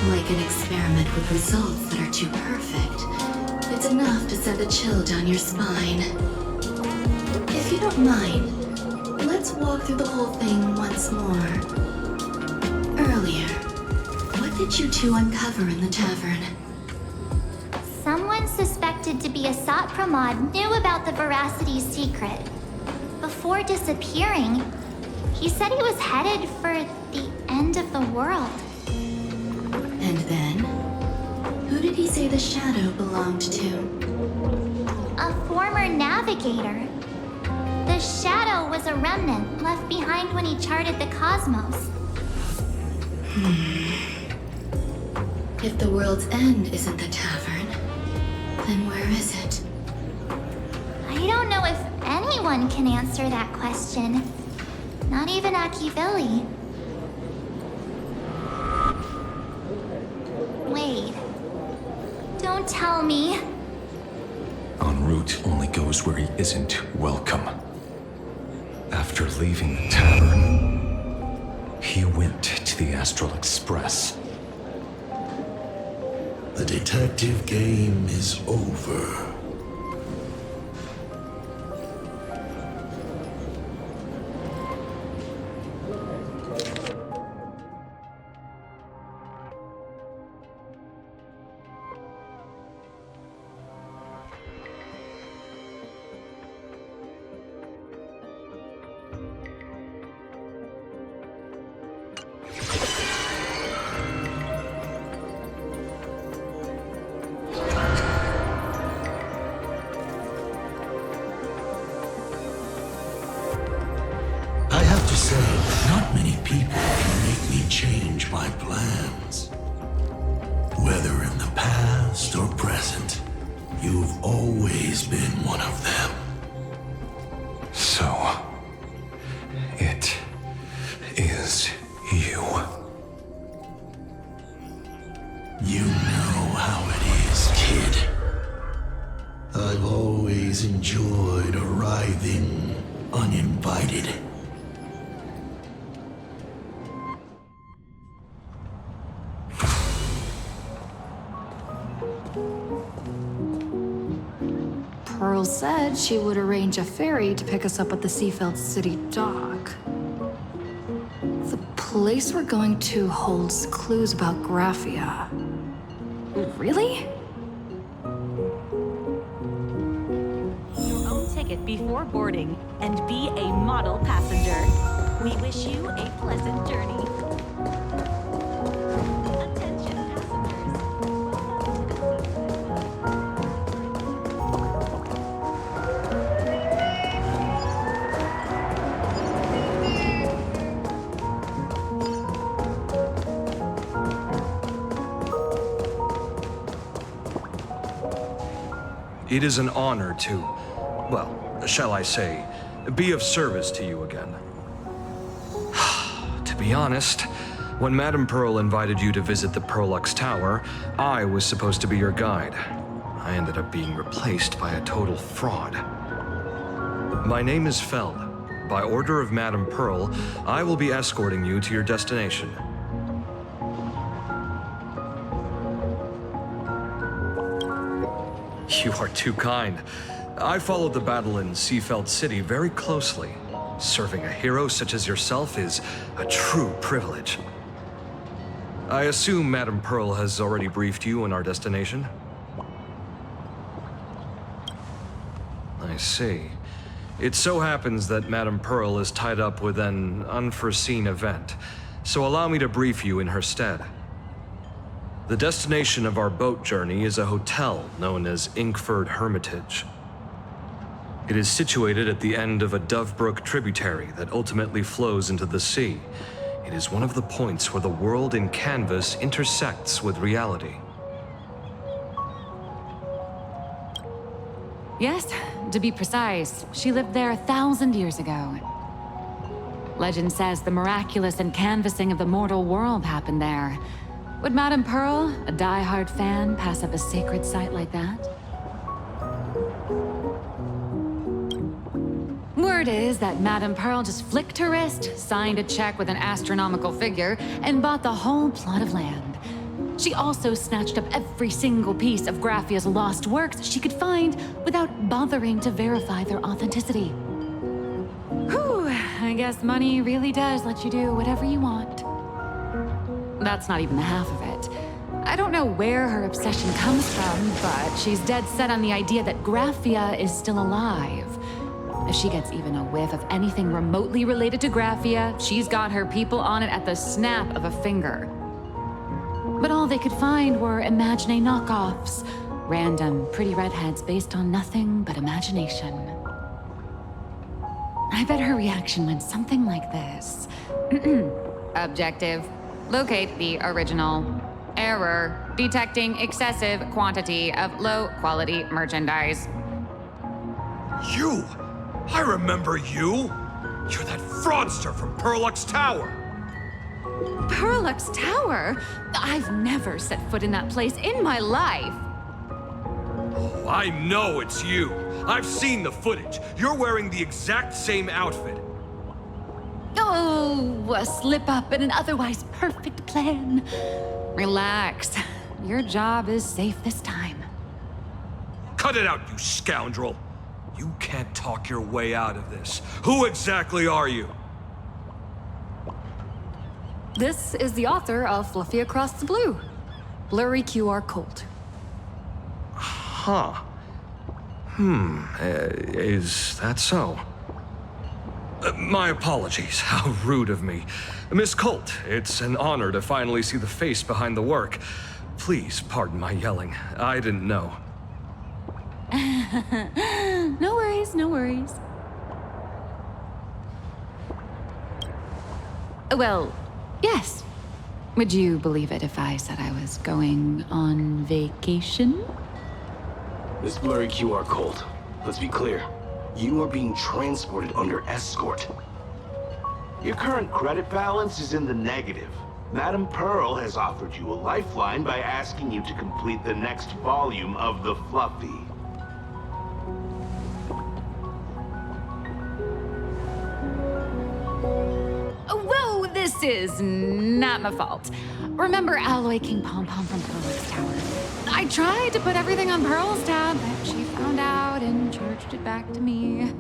Like an experiment with results that are too perfect, it's enough to send a chill down your spine. If you don't mind, let's walk through the whole thing once more. Earlier, what did you two uncover in the tavern? Someone suspected to be a Sat Pramod knew about the Veracity's secret. Before disappearing, he said he was headed for the end of the world. And then? Who did he say the shadow belonged to? A former navigator. The shadow was a remnant left behind when he charted the cosmos. If the world's end isn't the tavern, then where is it? I don't know if anyone can answer that question. Not even Akivilli. Wait. Don't tell me. En route only goes where he isn't welcome. After leaving the tavern, he went to the Astral Express. The detective game is over. Not many people can make me change my plans. Whether in the past or present, you've always been one of them. So, it is you. You know how it is, kid. I've always enjoyed arriving uninvited. Pearl said she would arrange a ferry to pick us up at the Seafeld City dock. The place we're going to holds clues about Graphia. Really? Your own ticket before boarding and be a model passenger. We wish you a pleasant journey. It is an honor to, well, shall I say, be of service to you again. To be honest, when Madame Pearl invited you to visit the Prolux Tower, I was supposed to be your guide. I ended up being replaced by a total fraud. My name is Feld. By order of Madame Pearl, I will be escorting you to your destination. You are too kind. I followed the battle in Seafeld City very closely. Serving a hero such as yourself is a true privilege. I assume Madame Pearl has already briefed you on our destination? I see. It so happens that Madame Pearl is tied up with an unforeseen event, so allow me to brief you in her stead. The destination of our boat journey is a hotel known as Inkford Hermitage. It is situated at the end of a Dovebrook tributary that ultimately flows into the sea. It is one of the points where the world in canvas intersects with reality. Yes, to be precise, she lived there 1,000 years ago. Legend says the miraculous encanvassing of the mortal world happened there, Would Madame Pearl, a die-hard fan, pass up a sacred site like that? Word is that Madame Pearl just flicked her wrist, signed a check with an astronomical figure, and bought the whole plot of land. She also snatched up every single piece of Graphia's lost works she could find without bothering to verify their authenticity. Whew, I guess money really does let you do whatever you want. That's not even the half of it. I don't know where her obsession comes from, but she's dead set on the idea that Graphia is still alive. If she gets even a whiff of anything remotely related to Graphia, she's got her people on it at the snap of a finger. But all they could find were Imagine knockoffs, random pretty redheads based on nothing but imagination. I bet her reaction went something like this. Objective. Locate the original. Error. Detecting excessive quantity of low-quality merchandise. You! I remember you! You're that fraudster from Perlux Tower! Perlux Tower? I've never set foot in that place in my life. Oh, I know it's you. I've seen the footage. You're wearing the exact same outfit. Oh, a slip up in an otherwise perfect plan. Relax. Your job is safe this time. Cut it out, you scoundrel! You can't talk your way out of this. Who exactly are you? This is the author of Fluffy Across the Blue. Blurry QR Cult. Huh. Is that so? My apologies. How rude of me. Miss Colt, it's an honor to finally see the face behind the work. Please pardon my yelling. I didn't know. No worries, no worries. Well, yes. Would you believe it if I said I was going on vacation? This blurry QR code. Let's be clear. You are being transported under escort. Your current credit balance is in the negative. Madame Pearl has offered you a lifeline by asking you to complete the next volume of the Fluffy. Whoa, this is not my fault. Remember Alloy King Pom Pom from Perlux Tower? I tried to put everything on Pearl's tab, but she found out and charged it back to me.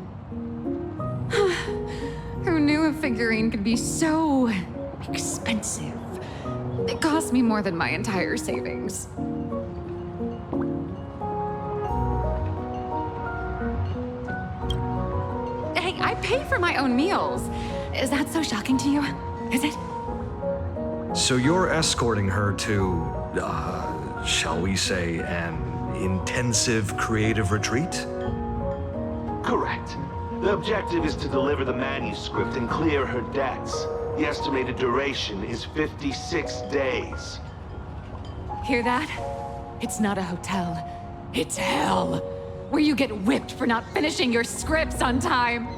Who knew a figurine could be so expensive? It cost me more than my entire savings. Hey, I pay for my own meals. Is that so shocking to you? Is it? So you're escorting her to, shall we say, an intensive creative retreat? Correct. The objective is to deliver the manuscript and clear her debts. The estimated duration is 56 days. Hear that? It's not a hotel. It's hell. Where you get whipped for not finishing your scripts on time.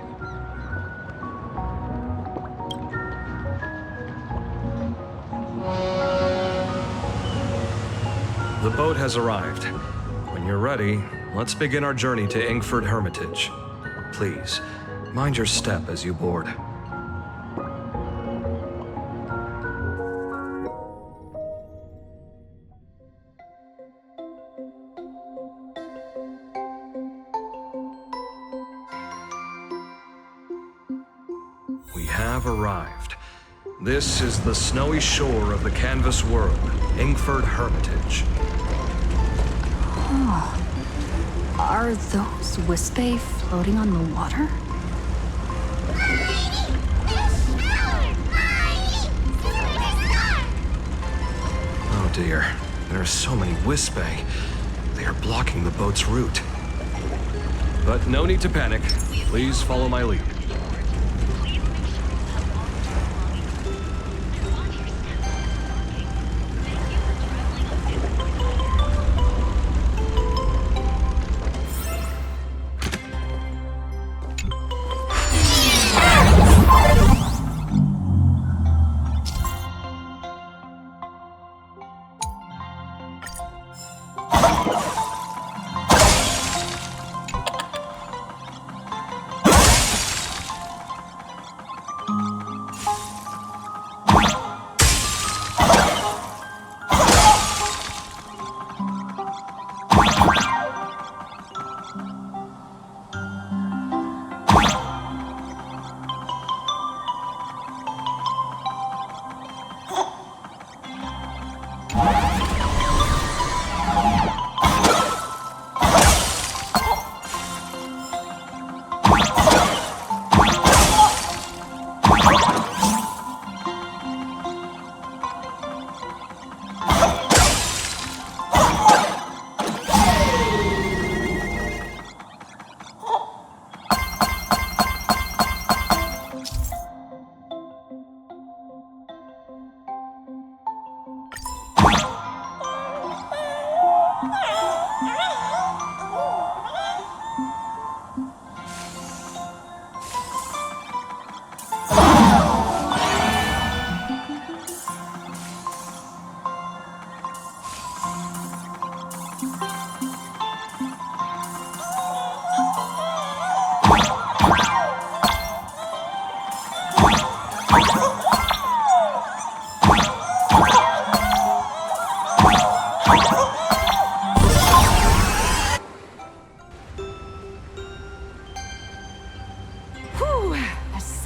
The boat has arrived. When you're ready, let's begin our journey to Ingford Hermitage. Please, mind your step as you board. We have arrived. This is the snowy shore of the canvas world, Ingford Hermitage. Oh. Are those Wispe floating on the water? Oh dear, there are so many Wispe. They are blocking the boat's route. But no need to panic. Please follow my lead.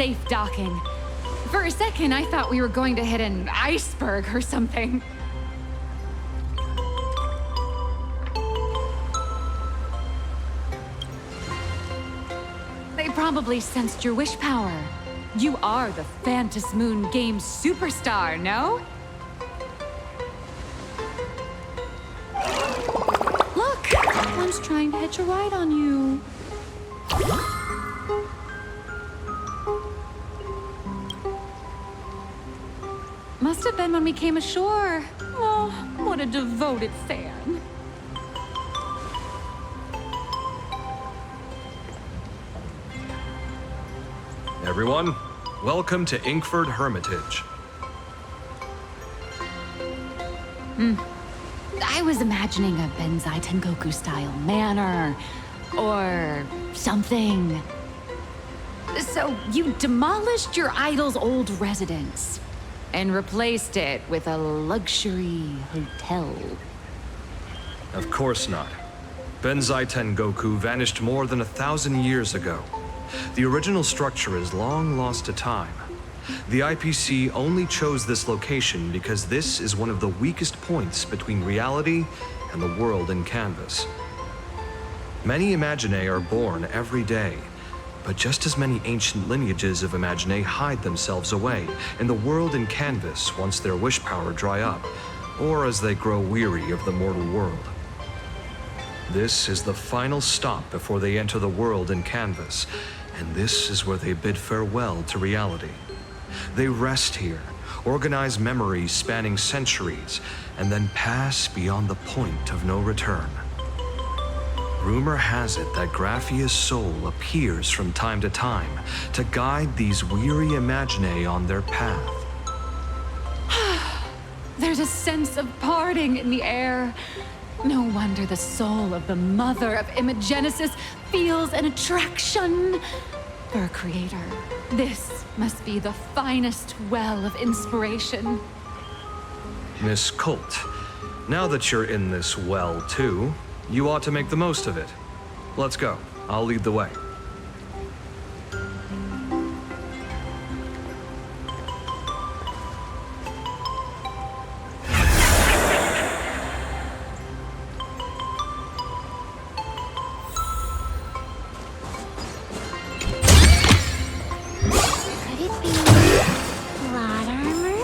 safe docking. For a second, I thought we were going to hit an iceberg or something. They probably sensed your wish power. You are the Phantas Moon Games superstar, no? Look! One's trying to hitch a ride on you. Must have been when we came ashore. Oh, what a devoted fan. Everyone, welcome to Inkford Hermitage. I was imagining a Benzai Tengoku-style manor, or something. So you demolished your idol's old residence, and replaced it with a luxury hotel. Of course not. Benzai Tengoku vanished more than 1,000 years ago. The original structure is long lost to time. The IPC only chose this location because this is one of the weakest points between reality and the world in Canvas. Many Imaginae are born every day, but just as many ancient lineages of Imaginae hide themselves away in the world in Canvas once their wish power dry up, or as they grow weary of the mortal world. This is the final stop before they enter the world in Canvas, and this is where they bid farewell to reality. They rest here, organize memories spanning centuries, and then pass beyond the point of no return. Rumor has it that Graphia's soul appears from time to time to guide these weary Imaginae on their path. There's a sense of parting in the air. No wonder the soul of the mother of Imagenesis feels an attraction for a creator. This must be the finest well of inspiration. Miss Colt, now that you're in this well too, you ought to make the most of it. Let's go. I'll lead the way. Could it be plot armor?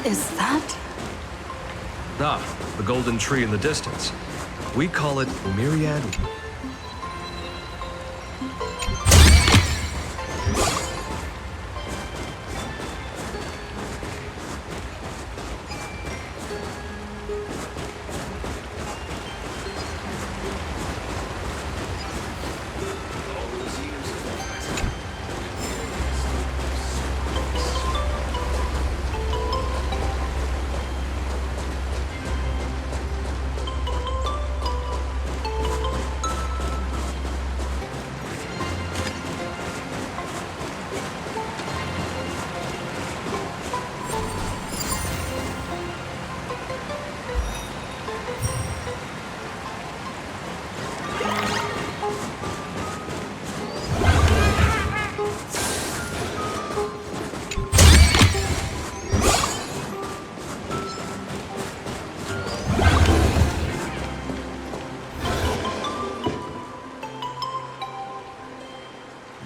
Is that? Ah, the golden tree in the distance. We call it Myriad.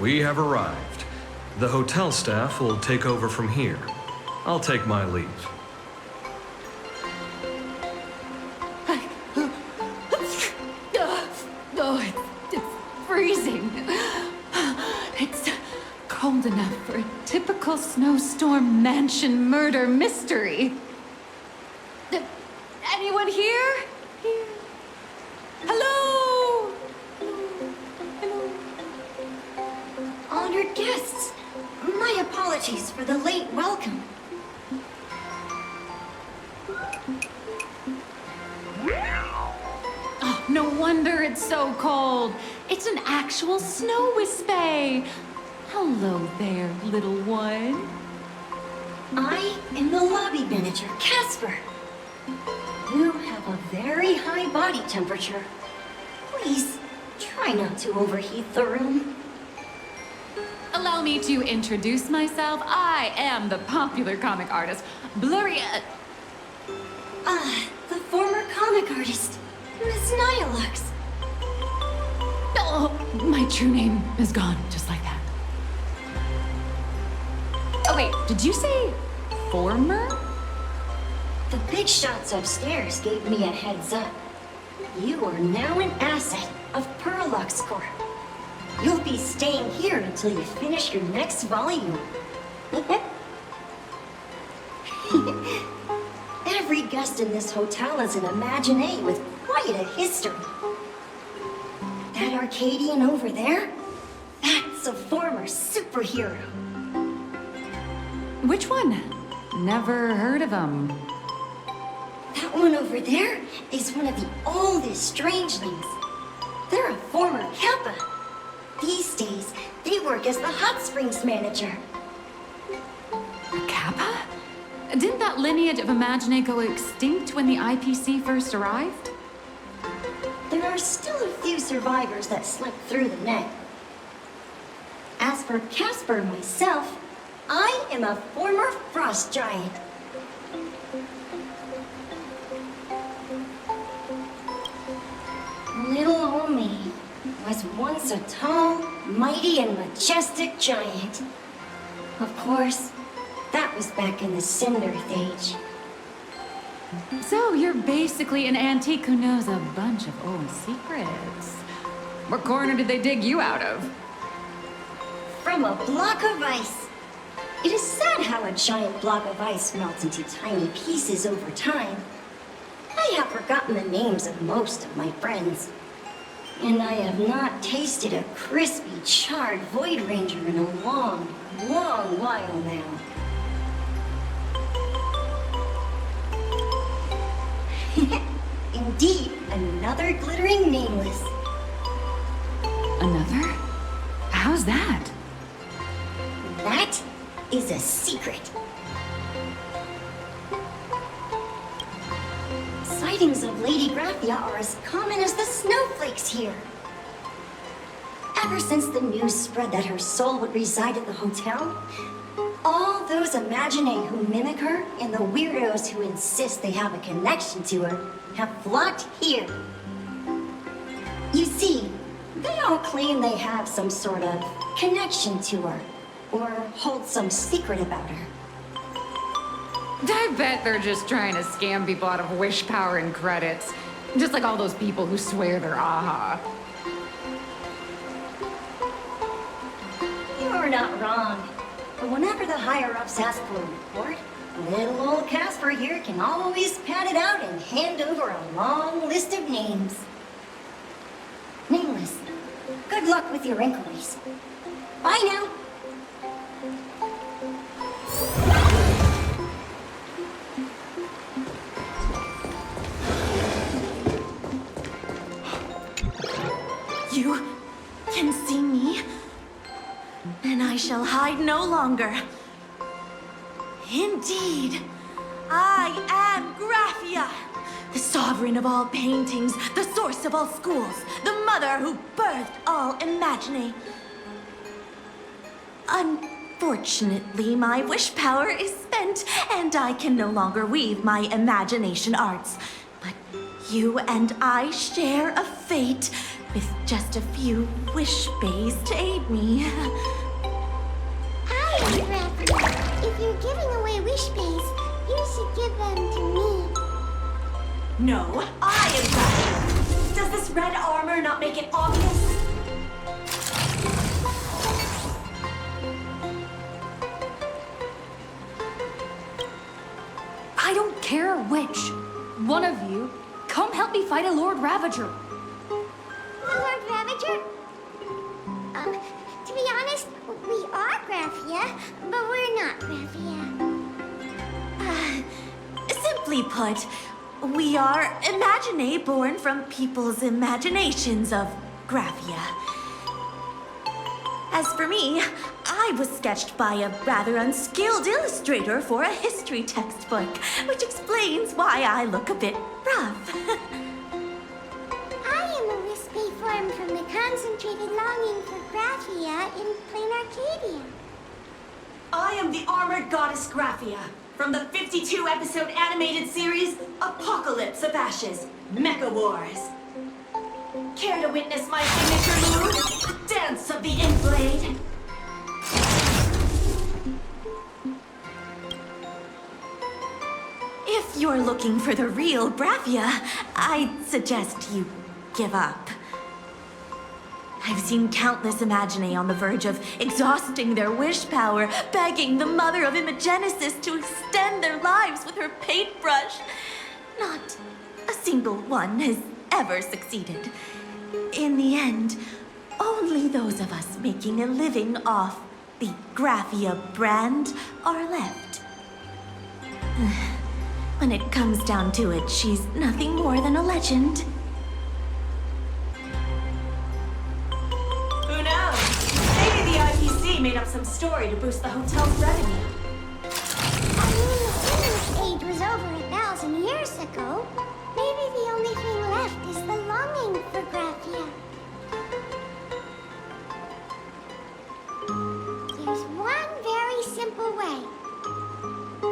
We have arrived. The hotel staff will take over from here. I'll take my leave. It's freezing. It's cold enough for a typical snowstorm mansion murder mystery. Anyone here? Hello? Honored honored guests. My apologies for the late welcome. Oh, no wonder it's so cold. It's an actual snow wispy. Hello there, little one. I am the lobby manager, Casper. You have a very high body temperature. Please, try not to overheat the room. Allow me to introduce myself. I am the popular comic artist, Blurry... the former comic artist, Miss Nihilux. Oh, my true name is gone, just like that. Oh wait, did you say former? The big shots upstairs gave me a heads up. You are now an asset of Perlux Corp. You'll be staying here until you finish your next volume. Every guest in this hotel is an Imaginé with quite a history. That Arcadian over there? That's a former superhero. Which one? Never heard of him. That one over there is one of the oldest strangelings. They're a former Kappa. These days, they work as the hot springs manager. A Kappa? Didn't that lineage of Imaginé go extinct when the IPC first arrived? There are still a few survivors that slipped through the net. As for Casper myself, I am a former frost giant. Little old me was once a tall, mighty, and majestic giant. Of course, that was back in the Cinder Age. So you're basically an antique who knows a bunch of old secrets. What corner did they dig you out of? From a block of ice. It is sad how a giant block of ice melts into tiny pieces over time. I have forgotten the names of most of my friends. And I have not tasted a crispy, charred Void Ranger in a long, long while now. Indeed, another glittering nameless. Another? How's that? That is a secret. Sightings of Lady Graphia are as common as the snowflakes here. Ever since the news spread that her soul would reside at the hotel, all those Imaginé who mimic her and the weirdos who insist they have a connection to her have flocked here. You see, they all claim they have some sort of connection to her, or hold some secret about her. I bet they're just trying to scam people out of wish power and credits. Just like all those people who swear they're AHA. You're not wrong. But whenever the higher-ups ask for a report, little old Casper here can always pad it out and hand over a long list of names. Nameless, good luck with your inquiries. Bye now. You can see me, and I shall hide no longer. Indeed, I am Graphia, the sovereign of all paintings, the source of all schools, the mother who birthed all Imaginé. Unfortunately, my wish power is spent, and I can no longer weave my imagination arts. But you and I share a fate, with just a few wish bays to aid me. I am Graphia. If you're giving away wish bays, you should give them to me. No, I am Graphia. Does this red armor not make it obvious? I don't care which. One of you, come help me fight a Lord Ravager. The Lord Ravager? To be honest, we put. We are Imaginae born from people's imaginations of Graphia. As for me, I was sketched by a rather unskilled illustrator for a history textbook, which explains why I look a bit rough. I am a wispy form from the concentrated longing for Graphia in Planarcadia. I am the armored goddess Graphia from the 52-episode animated series Apocalypse of Ashes, Mecha Wars. Care to witness my signature move, the Dance of the Inblade? If you're looking for the real Graphia, I'd suggest you give up. I've seen countless Imaginae on the verge of exhausting their wish power, begging the mother of Imagenesis to extend their lives with her paintbrush. Not a single one has ever succeeded. In the end, only those of us making a living off the Graphia brand are left. When it comes down to it, she's nothing more than a legend. Who knows? Maybe the IPC made up some story to boost the hotel's revenue. I mean, the human age was over 1,000 years ago. Maybe the only thing left is the longing for Graphia. There's one very simple way.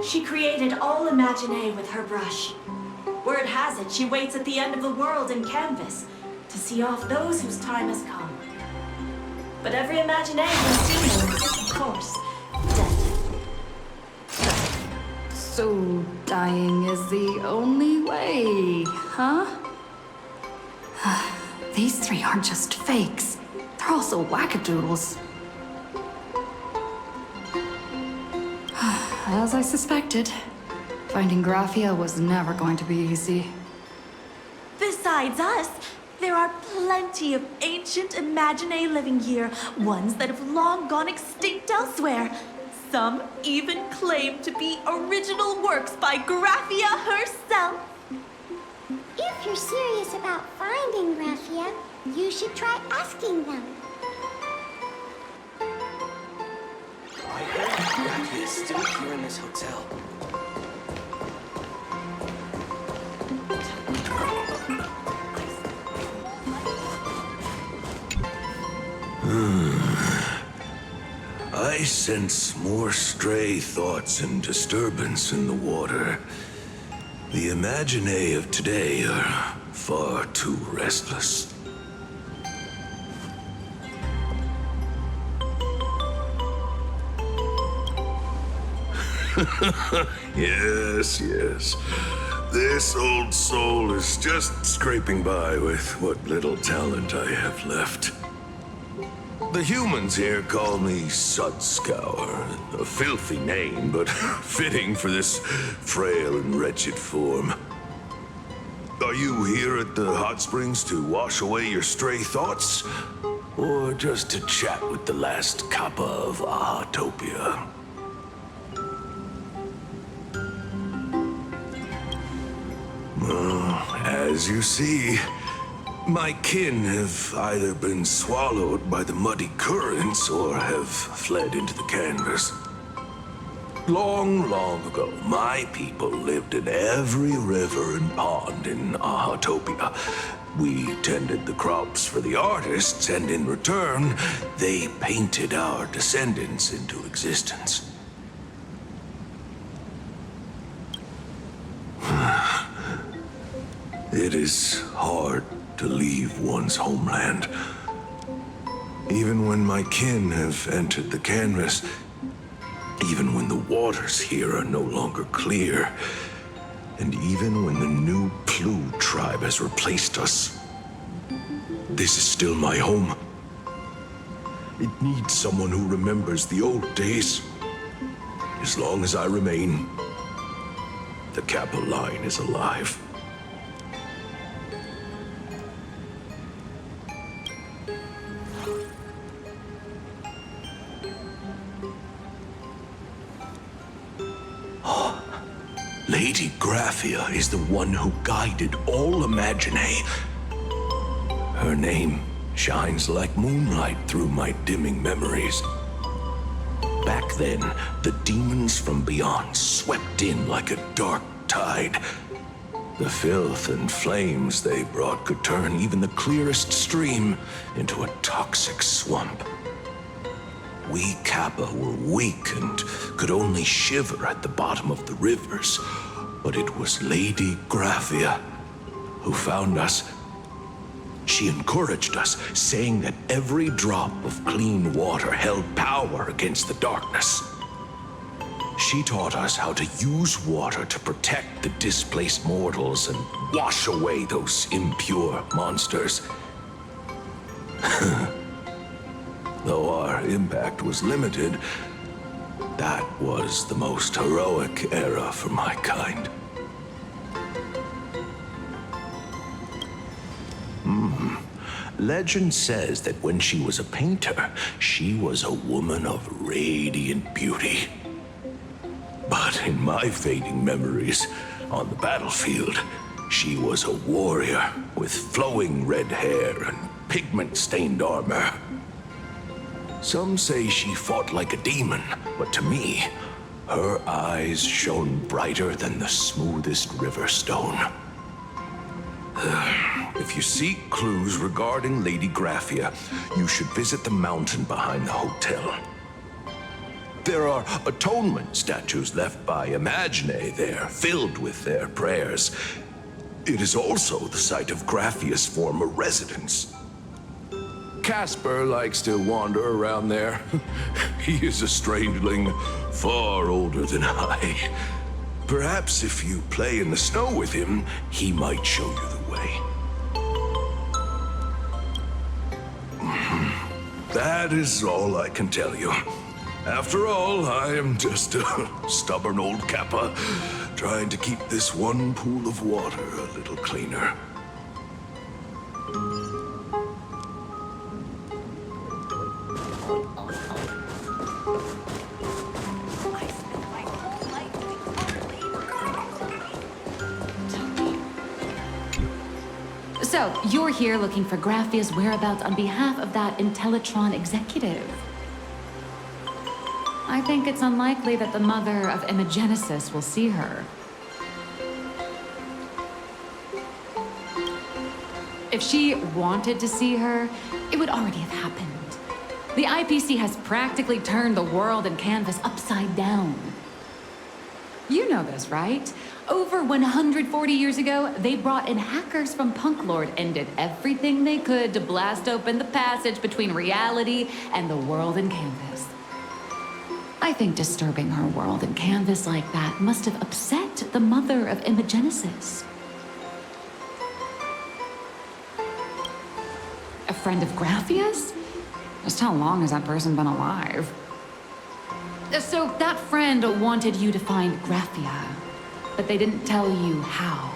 She created all Imaginae with her brush. Word has it, she waits at the end of the world in canvas to see off those whose time has come. But every Imaginae has seen her, of course, death. So dying is the only way, huh? These three aren't just fakes. They're also wackadoodles. As I suspected, finding Graphia was never going to be easy. Besides us, there are plenty of ancient Imaginae living here, ones that have long gone extinct elsewhere. Some even claim to be original works by Graphia herself. If you're serious about finding Graphia, you should try asking them. I heard Graphia is still here in this hotel. I sense more stray thoughts and disturbance in the water. The Imaginae of today are far too restless. Yes, yes. This old soul is just scraping by with what little talent I have left. The humans here call me Sudscour, a filthy name, but fitting for this frail and wretched form. Are you here at the hot springs to wash away your stray thoughts? Or just to chat with the last kappa of Ahatopia? As you see, my kin have either been swallowed by the muddy currents or have fled into the canvas. Long, long ago, my people lived in every river and pond in Ahatopia. We tended the crops for the artists, and in return, they painted our descendants into existence. It is hard to leave one's homeland. Even when my kin have entered the canvas, even when the waters here are no longer clear, and even when the new Plu tribe has replaced us, this is still my home. It needs someone who remembers the old days. As long as I remain, the Kappa line is alive. Lady Graphia. Graphia is the one who guided all Imaginae. Her name shines like moonlight through my dimming memories. Back then, the demons from beyond swept in like a dark tide. The filth and flames they brought could turn even the clearest stream into a toxic swamp. We Kappa were weak and could only shiver at the bottom of the rivers, but it was Lady Graphia who found us. She encouraged us, saying that every drop of clean water held power against the darkness. She taught us how to use water to protect the displaced mortals and wash away those impure monsters. Though our impact was limited, that was the most heroic era for my kind. Legend says that when she was a painter, she was a woman of radiant beauty. But in my fading memories, on the battlefield, she was a warrior with flowing red hair and pigment-stained armor. Some say she fought like a demon, but to me, her eyes shone brighter than the smoothest river stone. If you seek clues regarding Lady Graphia, you should visit the mountain behind the hotel. There are atonement statues left by Imaginae there, filled with their prayers. It is also the site of Graphia's former residence. Casper likes to wander around there. He is a strangeling far older than I. Perhaps if you play in the snow with him, he might show you the way. That is all I can tell you. After all, I am just a stubborn old Kappa, trying to keep this one pool of water a little cleaner. So, you're here looking for Graphia's whereabouts on behalf of that Intellitron executive. I think it's unlikely that the mother of Imagenesis will see her. If she wanted to see her, it would already have happened. The IPC has practically turned the world and Canvas upside down. You know this, right? Over 140 years ago, they brought in hackers from Punklord and did everything they could to blast open the passage between reality and the world in Canvas. I think disturbing her world in Canvas like that must have upset the mother of Imagenesis. A friend of Graphia's? Just how long has that person been alive? So that friend wanted you to find Graphia, but they didn't tell you how.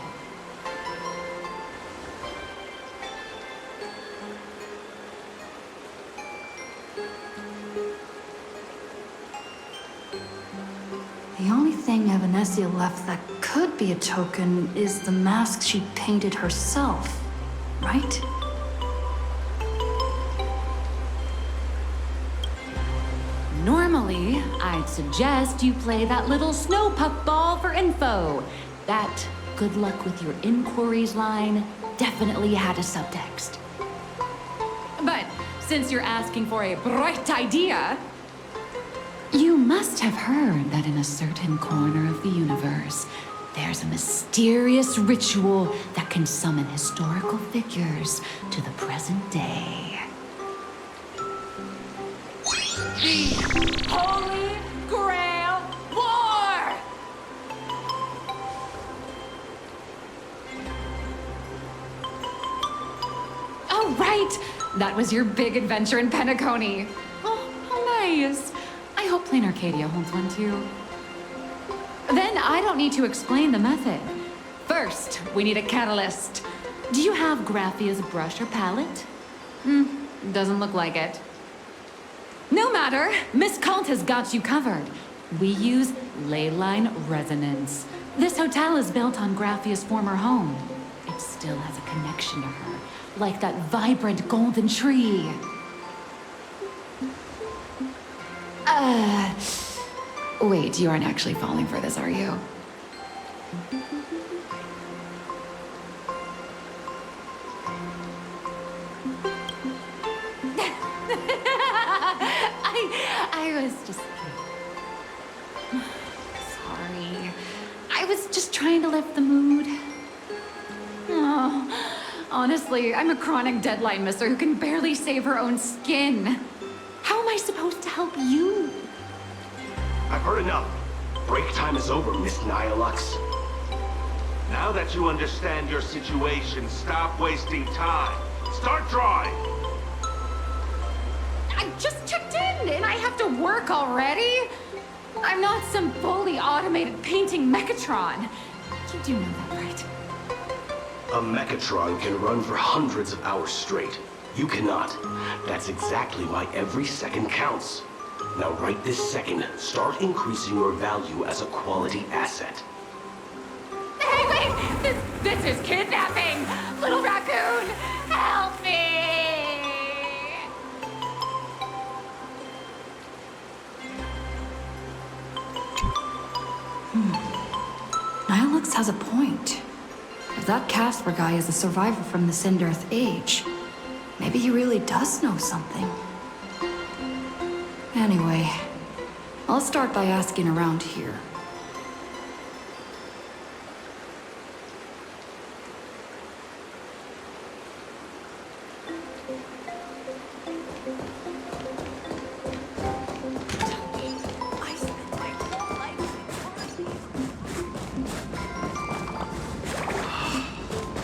The only thing Evanesia left that could be a token is the mask she painted herself, right? Normally, I'd suggest you play that little snow puck ball for info. That good luck with your inquiries line definitely had a subtext. But since you're asking for a bright idea, you must have heard that in a certain corner of the universe, there's a mysterious ritual that can summon historical figures to the present day. The Holy Grail War! Oh, right! That was your big adventure in Penacony. Oh, how nice. I hope Planarcadia holds one too. Then I don't need to explain the method. First, we need a catalyst. Do you have Graphia's brush or palette? Doesn't look like it. No matter, Miss Kalt has got you covered. We use ley line resonance. This hotel is built on Graphia's former home. It still has a connection to her, like that vibrant golden tree. Wait, you aren't actually falling for this, are you? I was just kidding. Sorry. I was just trying to lift the mood. Oh, honestly, I'm a chronic deadline misser who can barely save her own skin. How am I supposed to help you? I've heard enough. Break time is over, Miss Nihilux. Now that you understand your situation, stop wasting time. Start drawing. I just checked in and I have to work already? I'm not some fully automated painting Mechatron. You do know that, right? A Mechatron can run for hundreds of hours straight. You cannot. That's exactly why every second counts. Now right this second, start increasing your value as a quality asset. Hey, wait! This is kidnapping! Little raccoon, help me! Nihilux has a point. If that Casper guy is a survivor from the Cinder-Earth age, maybe he really does know something. Anyway, I'll start by asking around here.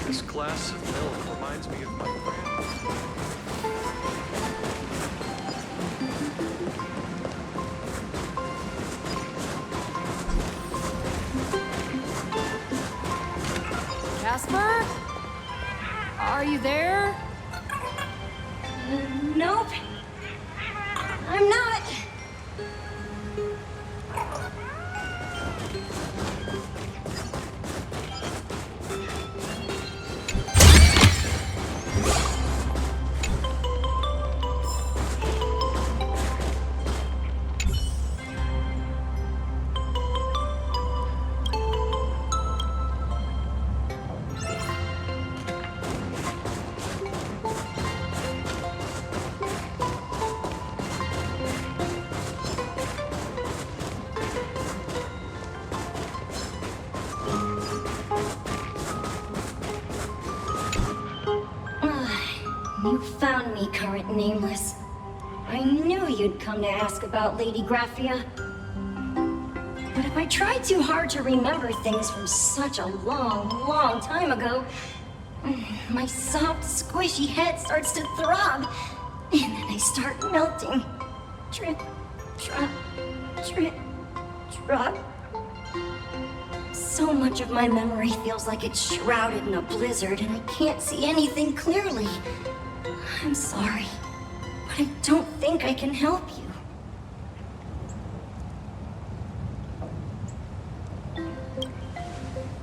This glass of milk reminds me of my grandma. Casper? Are you there? Nope. I'm not. You found me, current nameless. I knew you'd come to ask about Lady Graphia. But if I try too hard to remember things from such a long, long time ago, my soft, squishy head starts to throb, and then I start melting. Drip, drop, drip, drop. So much of my memory feels like it's shrouded in a blizzard, and I can't see anything clearly. I'm sorry, but I don't think I can help you.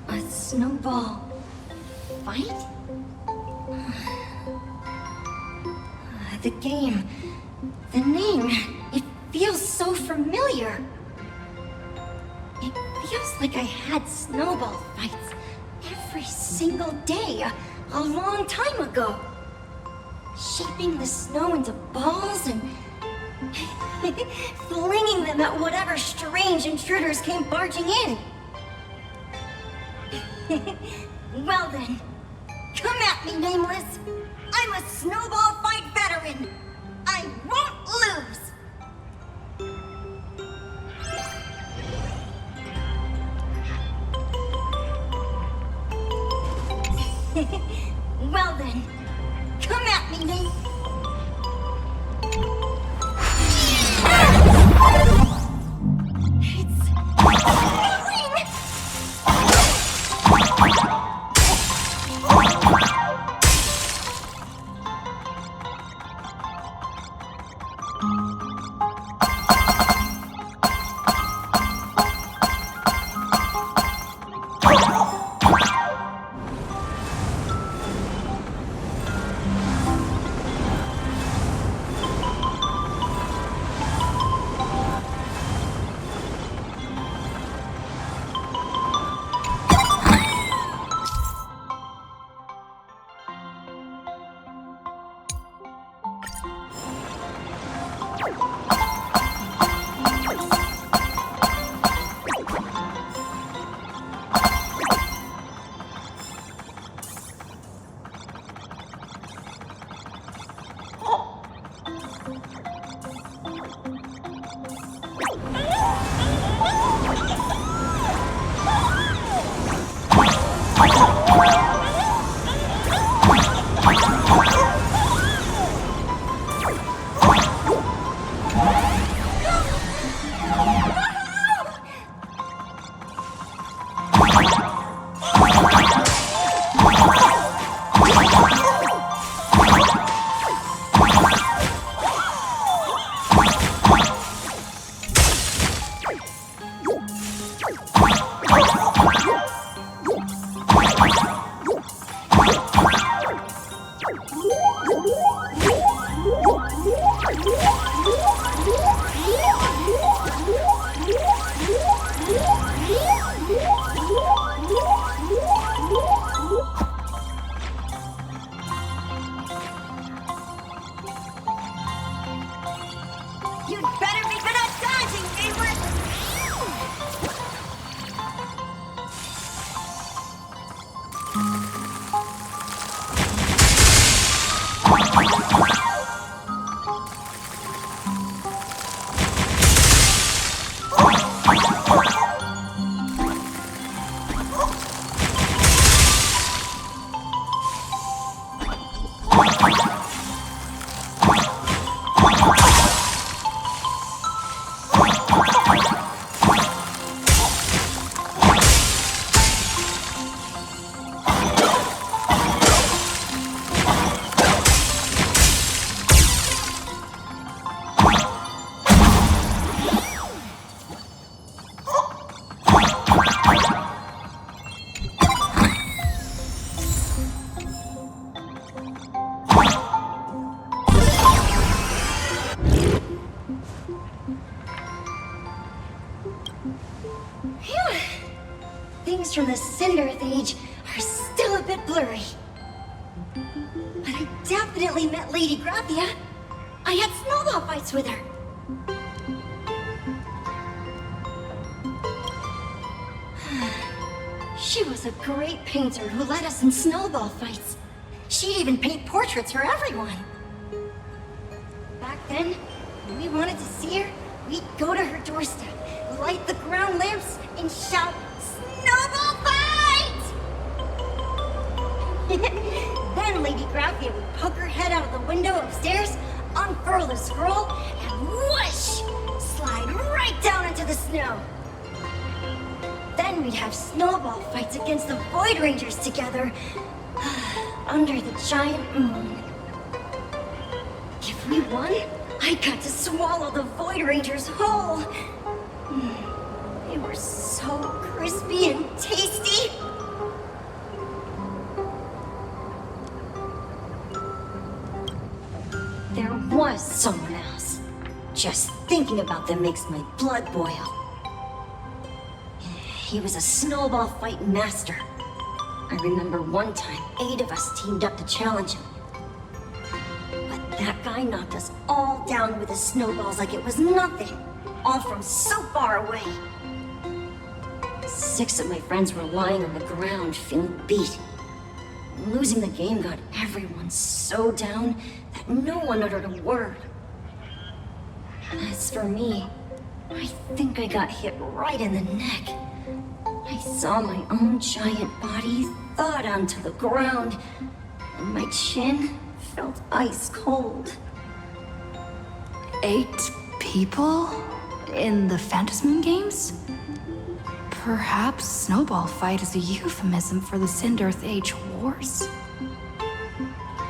A snowball fight? The game, the name, it feels so familiar. It feels like I had snowball fights every single day a long time ago. Shaping the snow into balls and flinging them at whatever strange intruders came barging in. Well then, come at me, Nameless. I'm a snowball fight veteran. I won't lose. Well then, come at me, Nate. You'd better be good at dodging, favorite! Phew. Things from the Cinderth Age are still a bit blurry. But I definitely met Lady Graphia. I had snowball fights with her. She was a great painter who led us in snowball fights. She'd even paint portraits for everyone. Back then, when we wanted to see her, we'd go to her doorstep, light the ground lamps, and shout, "Snowball fight!" Then Lady Graphia would poke her head out of the window upstairs, unfurl the scroll, and whoosh! Slide right down into the snow. Then we'd have snowball fights against the Void Rangers together, under the giant moon. If we won, I got to swallow the Void Rangers whole. They were so crispy and tasty. There was someone else. Just thinking about them makes my blood boil. He was a snowball fight master. I remember one time, 8 of us teamed up to challenge him. But that guy knocked us all down with his snowballs like it was nothing, all from so far away. 6 of my friends were lying on the ground, feeling beat. Losing the game got everyone so down that no one uttered a word. As for me, I think I got hit right in the neck. I saw my own giant body thud onto the ground, and my chin felt ice cold. 8 people? In the Phantasm games? Perhaps Snowball Fight is a euphemism for the Cinderth Age Wars?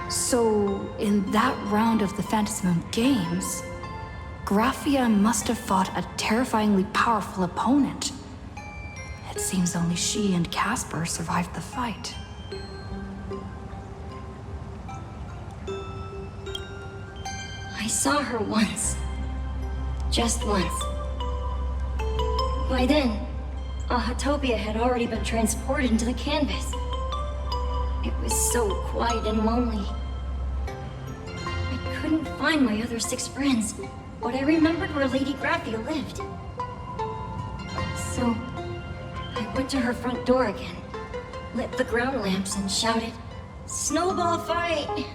So, in that round of the Phantasm games, Graphia must have fought a terrifyingly powerful opponent. It seems only she and Casper survived the fight. I saw her once. Just once. By then, Ahatopia had already been transported into the canvas. It was so quiet and lonely. I couldn't find my other 6 friends, but I remembered where Lady Graphia lived. So, I went to her front door again, lit the ground lamps, and shouted, "Snowball fight!"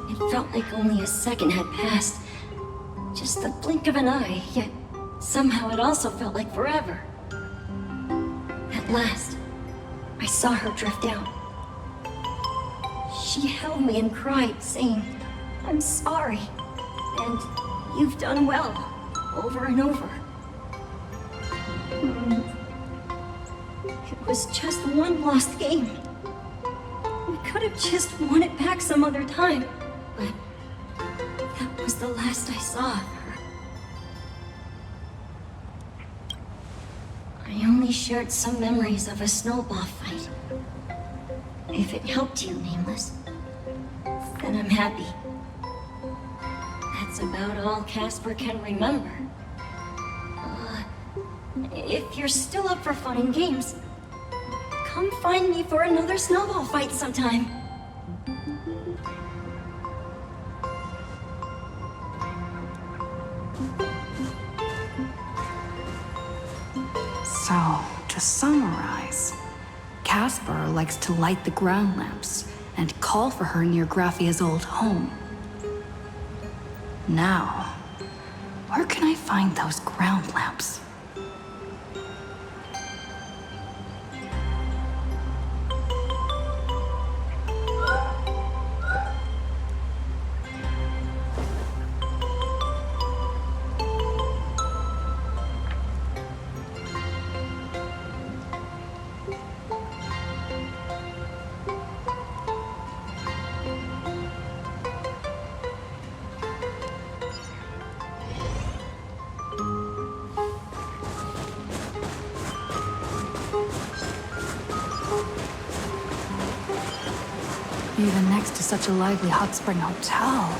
It felt like only a second had passed. Just the blink of an eye, yet somehow it also felt like forever. At last, I saw her drift out. She held me and cried, saying, "I'm sorry, and you've done well," over and over. It was just one lost game. We could have just won it back some other time, but that was the last I saw of her. I only shared some memories of a snowball fight. If it helped you, Nameless, then I'm happy. That's about all Casper can remember. If you're still up for fun and games, come find me for another snowball fight sometime. So, to summarize, Casper likes to light the ground lamps and call for her near Graphia's old home. Now, where can I find those ground lamps? Even next to such a lively hot spring hotel,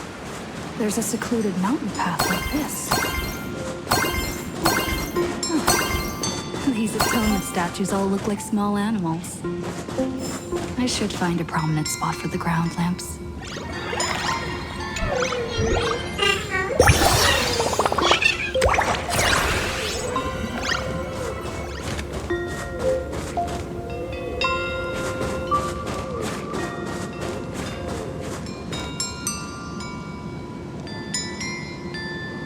there's a secluded mountain path like this. Huh. These atonement statues all look like small animals. I should find a prominent spot for the ground lamps.